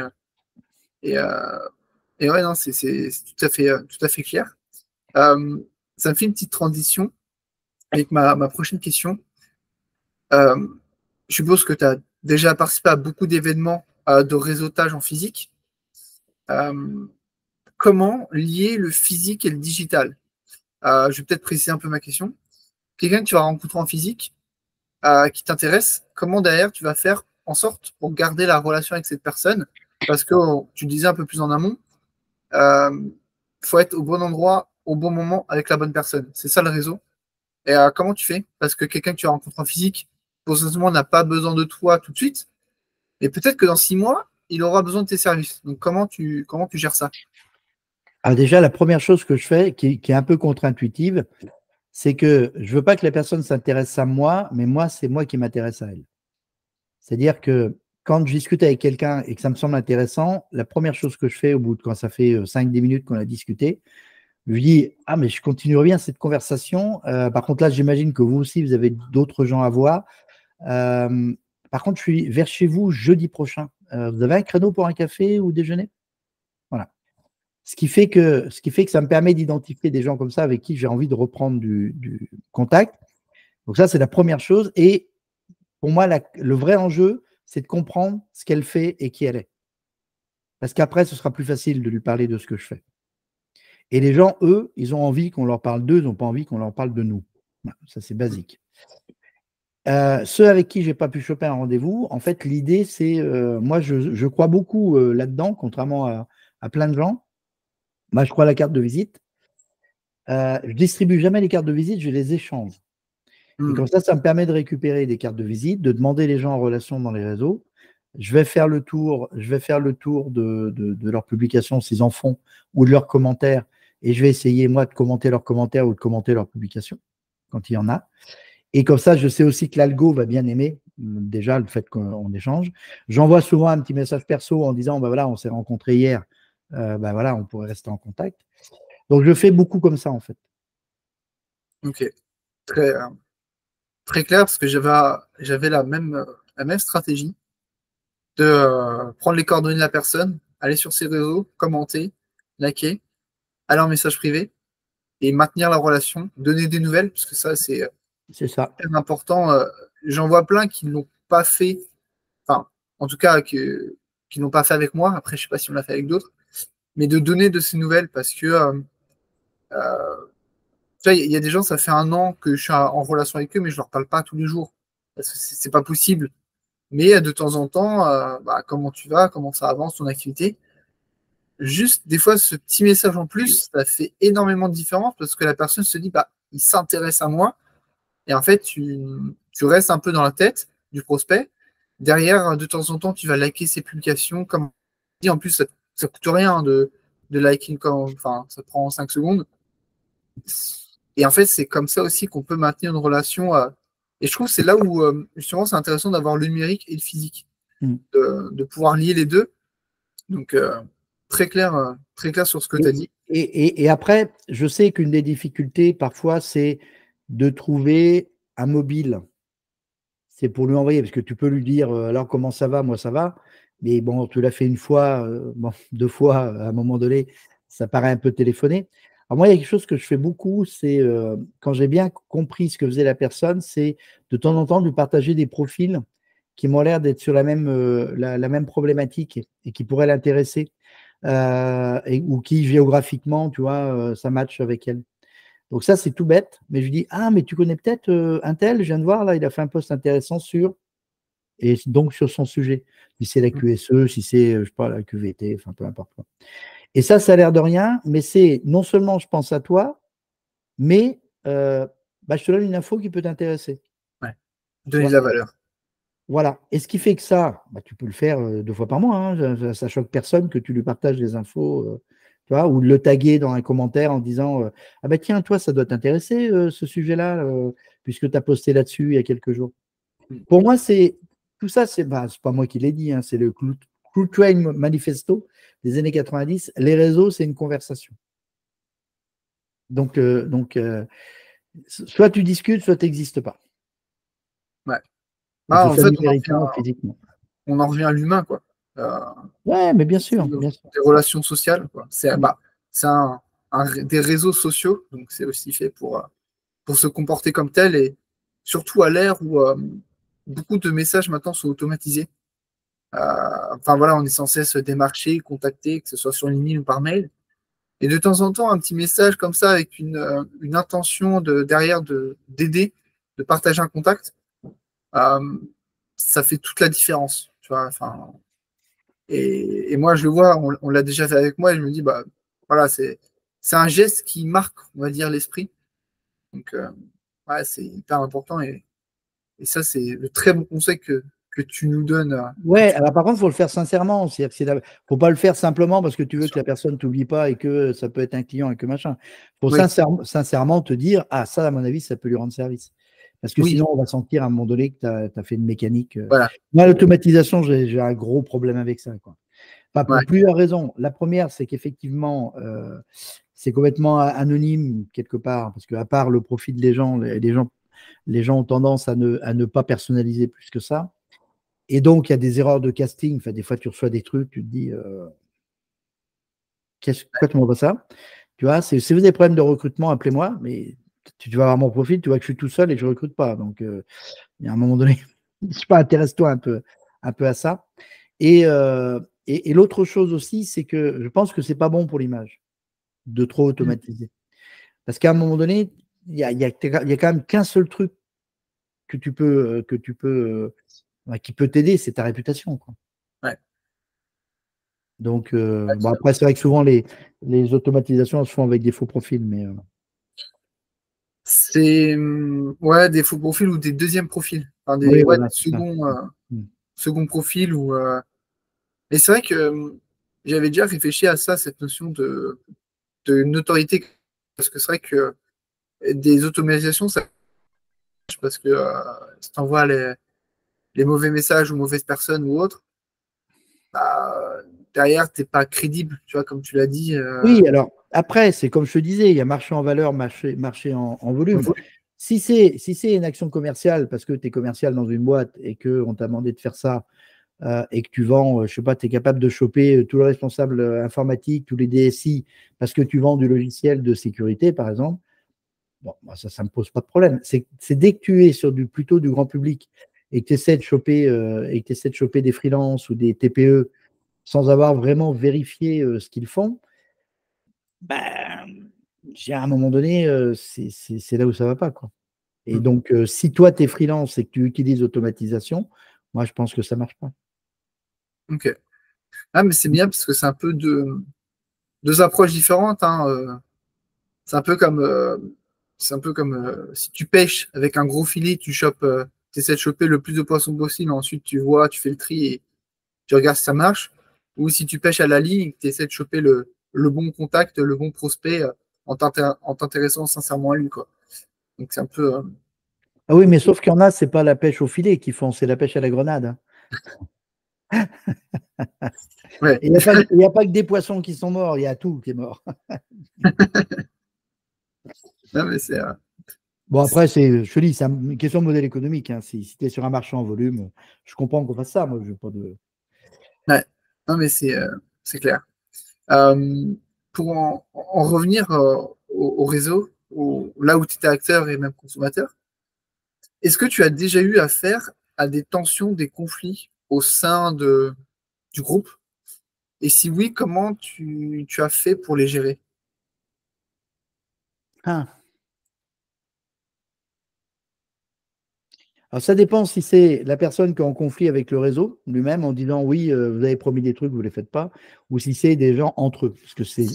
et ouais, non, c'est tout à fait clair. Euh, Ça me fait une petite transition avec ma prochaine question. Euh, je suppose que tu as déjà participé à beaucoup d'événements de réseautage en physique. Euh, Comment lier le physique et le digital? Je vais peut-être préciser un peu ma question. Quelqu'un que tu vas rencontrer en physique, qui t'intéresse, comment derrière tu vas faire en sorte pour garder la relation avec cette personne? Parce que tu disais un peu plus en amont, faut être au bon endroit, au bon moment, avec la bonne personne. C'est ça le réseau. Et comment tu fais? Parce que quelqu'un que tu rencontres en physique, potentiellement n'a pas besoin de toi tout de suite, et peut-être que dans 6 mois, il aura besoin de tes services. Donc comment tu gères ça? Alors déjà, la première chose que je fais, qui est un peu contre-intuitive, c'est que je ne veux pas que la personne s'intéresse à moi, mais moi, c'est moi qui m'intéresse à elle. C'est-à-dire que quand je discute avec quelqu'un et que ça me semble intéressant, la première chose que je fais, quand ça fait 5-10 minutes qu'on a discuté, je lui dis: ah, mais je continuerai bien cette conversation. Par contre, là, j'imagine que vous aussi, vous avez d'autres gens à voir. Euh, Par contre, je suis vers chez vous jeudi prochain. Vous avez un créneau pour un café ou déjeuner? Voilà. Ce qui fait que ça me permet d'identifier des gens comme ça avec qui j'ai envie de reprendre du contact. Donc ça, c'est la première chose. Et pour moi, le vrai enjeu, c'est de comprendre ce qu'elle fait et qui elle est. Parce qu'après, ce sera plus facile de lui parler de ce que je fais. Et les gens, eux, ils ont envie qu'on leur parle d'eux, ils n'ont pas envie qu'on leur parle de nous. Voilà, ça, c'est basique. Ceux avec qui je n'ai pas pu choper un rendez-vous, en fait, l'idée, c'est, moi, je crois beaucoup là-dedans, contrairement à plein de gens. Moi, je crois à la carte de visite. Je distribue jamais les cartes de visite, je les échange. Et comme ça me permet de récupérer des cartes de visite, de demander les gens en relation dans les réseaux. Je vais faire le tour de leurs publications s'ils en font ou de leurs commentaires, et je vais essayer moi de commenter leurs commentaires ou de commenter leurs publications quand il y en a. Et comme ça, je sais aussi que l'algo va bien aimer déjà le fait qu'on échange. J'envoie souvent un petit message perso en disant: bah voilà, on s'est rencontrés hier, bah voilà, on pourrait rester en contact. Donc je fais beaucoup comme ça en fait. Ok, très, très clair, parce que j'avais la même stratégie de prendre les coordonnées de la personne, aller sur ses réseaux, commenter, liker, aller en message privé et maintenir la relation, donner des nouvelles, parce que ça, c'est C'est ça. très important. J'en vois plein qui ne l'ont pas fait, enfin, en tout cas, qui n'ont pas fait avec moi. Après, je sais pas si on l'a fait avec d'autres, mais de donner de ces nouvelles, parce que tu vois, il y a des gens, ça fait 1 an que je suis en relation avec eux, mais je leur parle pas tous les jours. Parce que c'est pas possible. Mais de temps en temps, bah, comment tu vas, comment ça avance, ton activité. Juste, des fois, ce petit message en plus, ça fait énormément de différence parce que la personne se dit, bah, il s'intéresse à moi. Et en fait, tu restes un peu dans la tête du prospect. Derrière, de temps en temps, tu vas liker ses publications. Comme on dit, en plus, ça coûte rien de liker enfin, ça prend 5 secondes. Et en fait, c'est comme ça aussi qu'on peut maintenir une relation. Et je trouve que c'est là où, justement, c'est intéressant d'avoir le numérique et le physique, Mm. de pouvoir lier les deux. Donc, très clair sur ce que tu as dit. Et après, je sais qu'une des difficultés parfois, c'est de trouver un mobile. C'est pour lui envoyer, parce que tu peux lui dire: alors comment ça va, moi ça va, mais bon, tu l'as fait une fois, bon, 2 fois, à un moment donné, ça paraît un peu téléphoné. Alors moi, il y a quelque chose que je fais beaucoup, c'est quand j'ai bien compris ce que faisait la personne, c'est de temps en temps lui partager des profils qui m'ont l'air d'être sur la même problématique et qui pourraient l'intéresser, ou qui géographiquement, tu vois, ça match avec elle. Donc ça, c'est tout bête, mais je lui dis: ah, mais tu connais peut-être un tel, je viens de voir, là, il a fait un post intéressant et donc sur son sujet. Si c'est la QSE, si c'est, je sais pas, la QVT, enfin peu importe quoi. Et ça a l'air de rien, mais c'est non seulement je pense à toi, mais bah, je te donne une info qui peut t'intéresser. Ouais. Tu Donner de vois. la valeur. Voilà. Et ce qui fait que ça, bah, tu peux le faire 2 fois par mois, hein. Ça choque personne que tu lui partages des infos, tu vois, ou de le taguer dans un commentaire en disant: ah bah tiens, toi, ça doit t'intéresser ce sujet-là, puisque tu as posté là-dessus il y a quelques jours. Pour moi, c'est tout ça, c'est pas moi qui l'ai dit, hein, c'est le Crew Train Manifesto des années 90. Les réseaux, c'est une conversation. Donc, soit tu discutes, soit tu n'existes pas. Ouais. Que ce En soit fait, numériquement ou physiquement. on en revient à l'humain, quoi. Euh, Ouais, mais bien c'est sûr, bien sûr. des relations sociales, quoi. C'est des réseaux sociaux, donc c'est aussi fait pour se comporter comme tel, et surtout à l'ère où beaucoup de messages maintenant sont automatisés. Enfin voilà, on est censé se démarcher, contacter, que ce soit sur LinkedIn ou par mail. Et de temps en temps, un petit message comme ça avec une intention derrière d'aider, de partager un contact, euh, ça fait toute la différence. Tu vois, enfin, et moi, je le vois, on l'a déjà fait avec moi, et je me dis, bah voilà, c'est un geste qui marque, on va dire, l'esprit. Donc, ouais, c'est hyper important. Et ça, c'est le très bon conseil que tu nous donnes. Ouais, alors par contre, il faut le faire sincèrement. C'est-à-dire faut pas le faire simplement parce que tu veux que la personne t'oublie pas et que ça peut être un client et que machin. Il faut Oui, sincèrement te dire, ah, ça, à mon avis, ça peut lui rendre service. Parce que oui, sinon, on va sentir à un moment donné que tu as, fait une mécanique. voilà. Moi, l'automatisation, j'ai un gros problème avec ça, quoi. Enfin, pour Ouais, plusieurs raisons. La première, c'est qu'effectivement, c'est complètement anonyme quelque part, parce qu'à part le profil des gens, les gens ont tendance à ne pas personnaliser plus que ça. Et donc, il y a des erreurs de casting. Enfin, des fois, tu reçois des trucs, tu te dis, quoi tu m'envoies ça? Tu vois, si vous avez des problèmes de recrutement, appelez-moi, mais tu vas voir mon profil, tu vois que je suis tout seul et que je ne recrute pas. Donc, il y a un moment donné, je sais pas, intéresse-toi un peu à ça. Et l'autre chose aussi, c'est que je pense que c'est pas bon pour l'image de trop mm, automatiser. Parce qu'à un moment donné, il y a quand même qu'un seul truc qui peut t'aider, c'est ta réputation, quoi. ouais. Donc, Ouais, bon, après, c'est vrai que souvent, les automatisations elles se font avec des faux profils, mais c'est ouais, des faux profils ou des deuxièmes profils. Enfin, oui, ouais, voilà, des c'est ça. Mm. seconds profils. Et c'est vrai que j'avais déjà réfléchi à ça, cette notion de notoriété. Parce que c'est vrai que des automatisations, ça marche parce que si tu envoies les mauvais messages aux mauvaises personnes ou autres, bah, derrière, t'es pas crédible, tu vois, comme tu l'as dit. Oui, alors, après, c'est comme je te disais, il y a marché en valeur, marché en volume. Si c'est une action commerciale, parce que tu es commercial dans une boîte et qu'on t'a demandé de faire ça, et que tu vends, je sais pas, tu es capable de choper tous les responsables informatiques, tous les DSI, parce que tu vends du logiciel de sécurité, par exemple, bon, moi, ça ne me pose pas de problème. C'est dès que tu es sur plutôt du grand public et que tu essaies de choper des freelances ou des TPE sans avoir vraiment vérifié ce qu'ils font, ben, à un moment donné, c'est là où ça ne va pas, quoi. Et Mm. donc, si toi, tu es freelance et que tu utilises l'automatisation, moi, je pense que ça ne marche pas. Ok. Ah, mais c'est bien parce que c'est un peu deux approches différentes, hein. C'est un peu comme, si tu pêches avec un gros filet, tu essaies de choper le plus de poissons possible, ensuite tu vois, tu fais le tri et tu regardes si ça marche. Ou si tu pêches à la ligne et que tu essaies de choper le bon contact, le bon prospect en t'intéressant sincèrement à lui, quoi. Donc c'est un peu. Ah oui, mais sauf qu'il y en a, c'est pas la pêche au filet qu'ils font, c'est la pêche à la grenade, hein. Ouais. Et il y a pas que des poissons qui sont morts, il y a tout qui est mort. Non, mais c'est. Bon, après, je te dis, c'est une question de modèle économique, hein. Si tu es sur un marché en volume, je comprends qu'on fasse ça. Moi, je veux pas de. Ouais. Non, mais c'est clair. Euh, pour en revenir au réseau, là où tu étais acteur et même consommateur, est-ce que tu as déjà eu affaire à des tensions, des conflits au sein du groupe? Et si oui, comment tu as fait pour les gérer? Ah. Alors, ça dépend si c'est la personne qui est en conflit avec le réseau lui-même en disant oui, vous avez promis des trucs, vous ne les faites pas, ou si c'est des gens entre eux. Parce que Eh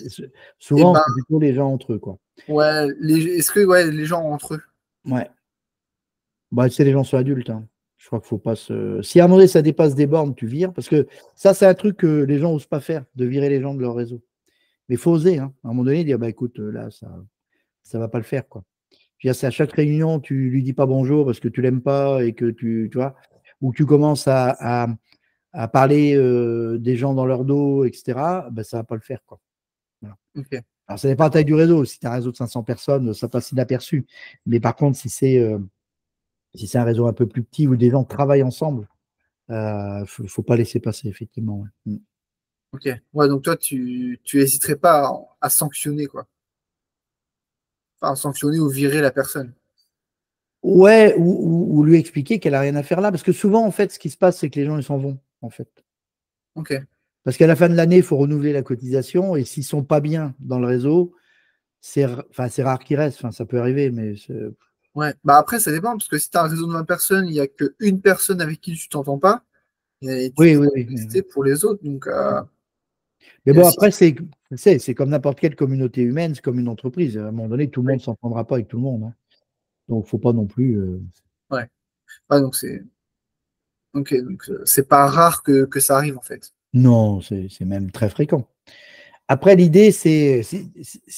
souvent, ben, c'est plutôt les gens entre eux, quoi. ouais, est-ce que ouais, les gens entre eux? Ouais. Bah, c'est les gens sont adultes, hein. Je crois qu'il faut pas se. Si à un moment donné, ça dépasse des bornes, tu vires. Parce que ça, c'est un truc que les gens n'osent pas faire, de virer les gens de leur réseau. Mais il faut oser, hein. À un moment donné, dire bah écoute, là, ça va pas le faire, quoi. Je veux dire, c'est à chaque réunion, tu lui dis pas bonjour parce que tu l'aimes pas et que tu vois, ou que tu commences à parler des gens dans leur dos, etc., ben, ça va pas le faire, quoi. Voilà. Ok. Alors, ça dépend de la taille du réseau. Si tu as un réseau de 500 personnes, ça passe inaperçu. Mais par contre, si c'est un réseau un peu plus petit où des gens travaillent ensemble, Faut pas laisser passer, effectivement. Ouais. Ok. Ouais, donc toi, tu hésiterais pas à sanctionner, quoi. Enfin, à sanctionner ou virer la personne. Ouais, ou lui expliquer qu'elle a rien à faire là, parce que souvent, en fait, ce qui se passe, c'est que les gens, ils s'en vont, en fait. Ok. Parce qu'à la fin de l'année, il faut renouveler la cotisation, et s'ils sont pas bien dans le réseau, enfin, c'est rare qu'ils restent, enfin, ça peut arriver, mais Ouais. Bah après, ça dépend, parce que si tu as un réseau de 20 personnes, il n'y a qu'une personne avec qui tu t'entends pas, et tu oui, oui, pourrais oui. rester pour les autres. Donc, Mais il y a bon, aussi. après, c'est comme n'importe quelle communauté humaine, c'est comme une entreprise. À un moment donné, tout le monde Oui. ne s'entendra pas avec tout le monde, hein. Donc, faut pas non plus. Ouais. Ouais, donc c'est. Ok, donc c'est pas rare que ça arrive, en fait. Non, c'est même très fréquent. Après, l'idée, c'est s'il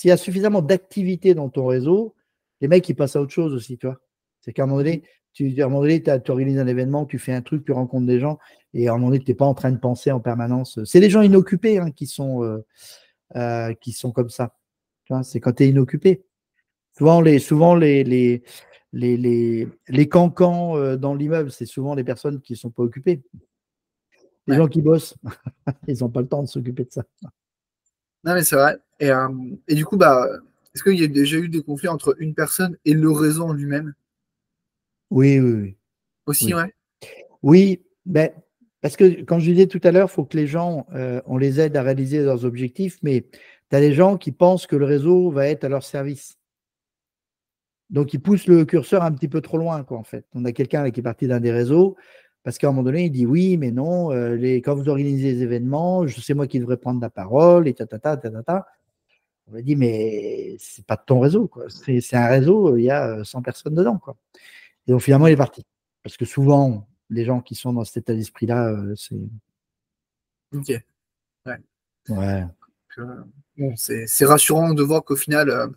y a suffisamment d'activité dans ton réseau, les mecs, ils passent à autre chose aussi, tu vois. C'est qu'à un moment Mhm. donné, tu organises un événement, tu fais un truc, tu rencontres des gens, et à un moment donné, tu n'es pas en train de penser en permanence. C'est les gens inoccupés, hein, qui sont comme ça. Tu vois, c'est quand tu es inoccupé. Souvent, les cancans dans l'immeuble, c'est souvent les personnes qui ne sont pas occupées. Les Ouais. gens qui bossent, ils n'ont pas le temps de s'occuper de ça. Non, mais c'est vrai. Et du coup, bah, est-ce qu'il y a déjà eu des conflits entre une personne et le réseau en lui-même? Oui, oui, oui. Aussi, Oui, ouais. oui, ben, parce que quand je disais tout à l'heure, il faut que les gens, on les aide à réaliser leurs objectifs, mais tu as des gens qui pensent que le réseau va être à leur service. Donc, ils poussent le curseur un petit peu trop loin, quoi, en fait. On a quelqu'un qui est parti d'un des réseaux, parce qu'à un moment donné, il dit oui, mais non, quand vous organisez des événements, c'est moi qui devrais prendre la parole, et tatata, tatata. On a dit, mais c'est pas de ton réseau, quoi. C'est un réseau, il y a 100 personnes dedans, quoi. Et donc, finalement, il est parti. Parce que souvent, les gens qui sont dans cet état d'esprit-là, c'est. Ok. Ouais. Ouais. Bon, c'est rassurant de voir qu'au final,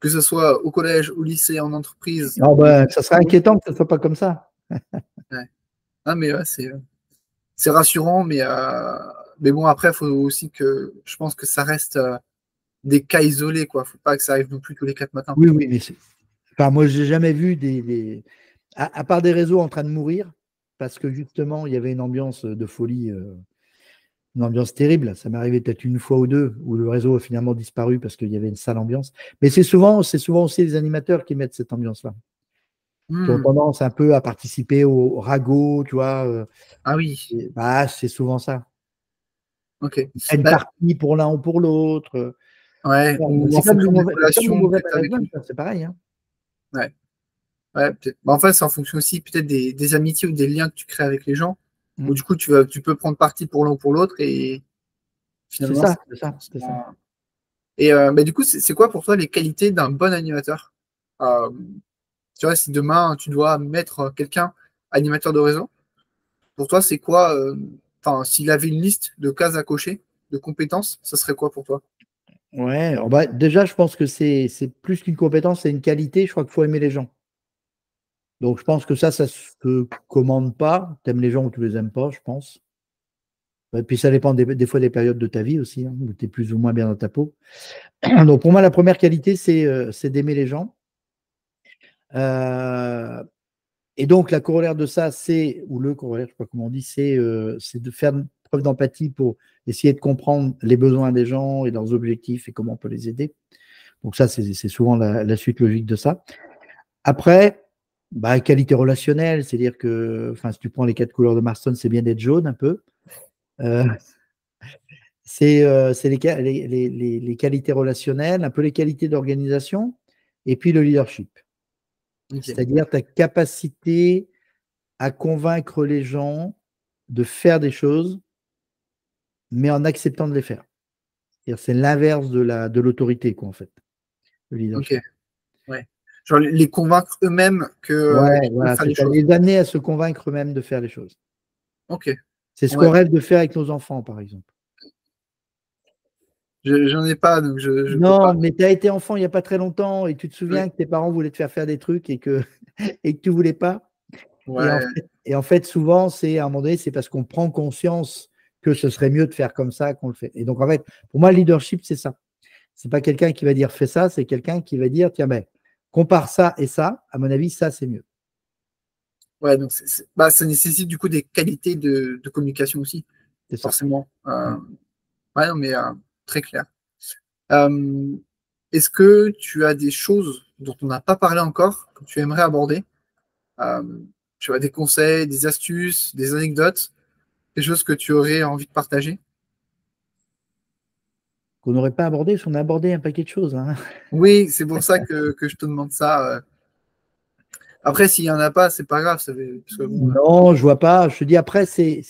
que ce soit au collège, au lycée, en entreprise, Ah ou. ben, ça serait inquiétant que ce ne soit pas comme ça. Ouais. Ah, mais ouais, c'est rassurant, mais bon, après, il faut aussi que je pense que ça reste des cas isolés, quoi. Faut pas que ça arrive non plus tous les 4 matins. Oui, oui, mais enfin, moi, j'ai jamais vu à part des réseaux en train de mourir, parce que justement, il y avait une ambiance de folie, une ambiance terrible. Ça m'est arrivé peut-être une fois ou deux où le réseau a finalement disparu parce qu'il y avait une sale ambiance. Mais c'est souvent aussi les animateurs qui mettent cette ambiance-là, qui ont Hmm. tendance un peu à participer au ragot, tu vois. Ah oui, Bah, c'est souvent ça. ok. Une Bah, partie pour l'un ou pour l'autre. ouais, ou en C'est comme fonction des du relations mauvais que tu as avec management, lui. hein, c'est pareil, hein. Ouais, ouais, peut-être. Bah, en fait, c'est en fonction aussi peut-être des amitiés ou des liens que tu crées avec les gens, Mm. où du coup, tu peux prendre parti pour l'un ou pour l'autre, et C'est finalement, ça, c'est c'est pas ça, c'est ça. forcément. Et bah, du coup, c'est quoi pour toi les qualités d'un bon animateur? Euh, Tu vois, si demain tu dois mettre quelqu'un animateur de réseau, pour toi, c'est quoi, enfin, s'il avait une liste de cases à cocher, de compétences, ça serait quoi pour toi? Ouais, bah, déjà, je pense que c'est plus qu'une compétence, c'est une qualité. Je crois qu'il faut aimer les gens. Donc, je pense que ça se commande pas. Tu aimes les gens ou tu les aimes pas, je pense. Et puis, ça dépend des fois des périodes de ta vie aussi, hein, où tu es plus ou moins bien dans ta peau. Donc, pour moi, la première qualité, c'est d'aimer les gens. Euh, et donc, la corollaire de ça, ou le corollaire, je ne sais pas comment on dit, c'est de faire preuve d'empathie pour essayer de comprendre les besoins des gens et leurs objectifs et comment on peut les aider. Donc ça, c'est souvent la suite logique de ça. Après, bah, qualité relationnelle, c'est-à-dire que, enfin, si tu prends les 4 couleurs de Marston, c'est bien d'être jaune un peu. Euh, c'est les qualités relationnelles, un peu les qualités d'organisation, et puis le leadership. Ok, C'est-à-dire ta capacité à convaincre les gens de faire des choses, mais en acceptant de les faire. C'est l'inverse de l'autorité, quoi, en fait, le ok, leadership. ouais. Genre les convaincre eux-mêmes que, Ouais, qu'ils peuvent voilà, faire c'est les ça, choses. les amener à se convaincre eux-mêmes de faire les choses. Ok, C'est ce ouais. qu'on rêve de faire avec nos enfants, par exemple. J'en ai pas, donc je peux Non, pas. mais tu as été enfant il n'y a pas très longtemps et tu te Ouais, souviens que tes parents voulaient te faire faire des trucs et que tu ne voulais pas. ouais, Et en fait, souvent, à un moment donné, c'est parce qu'on prend conscience que ce serait mieux de faire comme ça qu'on le fait. Et donc, en fait, pour moi, le leadership, c'est ça. C'est pas quelqu'un qui va dire fais ça, c'est quelqu'un qui va dire tiens, ben, compare ça et ça, à mon avis, ça, c'est mieux. Ouais, donc bah, ça nécessite du coup des qualités de communication aussi, C'est ça. forcément. Mm. Ouais, non, mais très clair. Euh, Est-ce que tu as des choses dont on n'a pas parlé encore, que tu aimerais aborder? Euh, Tu as des conseils, des astuces, des anecdotes, des choses que tu aurais envie de partager? Qu'on n'aurait pas abordé, parce qu'on a abordé un paquet de choses, hein. Oui, c'est pour ça que je te demande ça. Après, s'il n'y en a pas, c'est pas grave. Parce que bon, Non, je vois pas. Je te dis après, c'est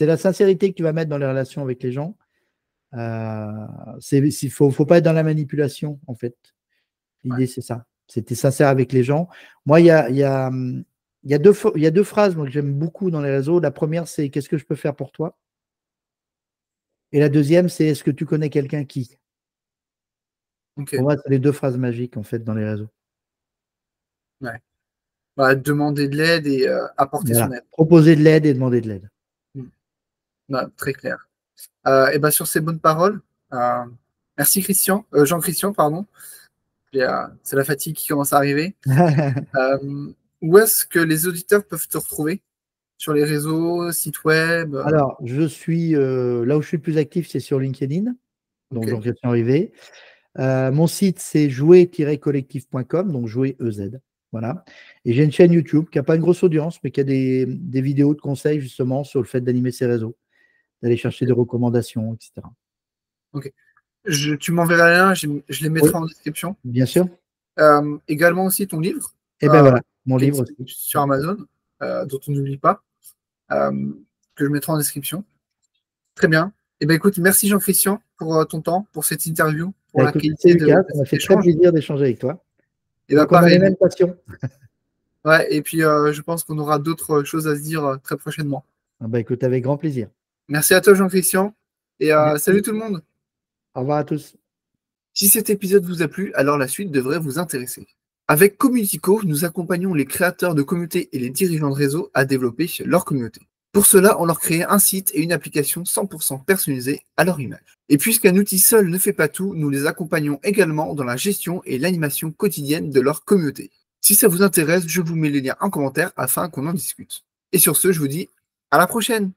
la sincérité que tu vas mettre dans les relations avec les gens. Faut pas être dans la manipulation, en fait. ouais, L'idée, c'est ça. C'était sincère avec les gens. Moi, il y a deux phrases moi, que j'aime beaucoup dans les réseaux. La première, c'est qu'est-ce que je peux faire pour toi? Et la deuxième, c'est est-ce que tu connais quelqu'un qui? ok, Pour moi, c'est les deux phrases magiques, en fait, dans les réseaux. ouais. Bah, demander de l'aide et apporter son Voilà. aide. Proposer de l'aide et demander de l'aide. Mm. Ouais, très clair. Et ben sur ces bonnes paroles, euh, merci Christian, Jean-Christian, pardon. C'est la fatigue qui commence à arriver. Euh, Où est-ce que les auditeurs peuvent te retrouver? Sur les réseaux, site web? Alors, là où je suis le plus actif, c'est sur LinkedIn, donc Ok, Jean-Christian Rivet. Mon site, c'est jouer-collectif.com, donc jouer EZ. Voilà. Et j'ai une chaîne YouTube qui n'a pas une grosse audience, mais qui a des vidéos de conseils justement sur le fait d'animer ses réseaux, d'aller chercher des ok, recommandations, etc. ok. Tu m'enverras un lien, je les Oui, mettrai en description. bien sûr. Également aussi ton livre, Et ben euh, voilà, mon qui est livre disponible aussi. sur Amazon, dont on n'oublie pas, euh, que je mettrai en description. Très bien. Eh ben écoute, merci Jean-Christian pour ton temps, pour cette interview, pour Bah, la écoute, c'est qualité Lucas, de ça m'a cet fait très échange. plaisir d'échanger avec toi. Et bah Donc, on a les pareil. mêmes passions. Ouais, et puis je pense qu'on aura d'autres choses à se dire très prochainement. Ah bah, écoute, avec grand plaisir. Merci à toi Jean-Christian, et salut Merci. tout le monde. Au revoir à tous. Si cet épisode vous a plu, alors la suite devrait vous intéresser. Avec Communityco, nous accompagnons les créateurs de communautés et les dirigeants de réseau à développer leur communauté. Pour cela, on leur crée un site et une application 100% personnalisée à leur image. Et puisqu'un outil seul ne fait pas tout, nous les accompagnons également dans la gestion et l'animation quotidienne de leur communauté. Si ça vous intéresse, je vous mets les liens en commentaire afin qu'on en discute. Et sur ce, je vous dis à la prochaine!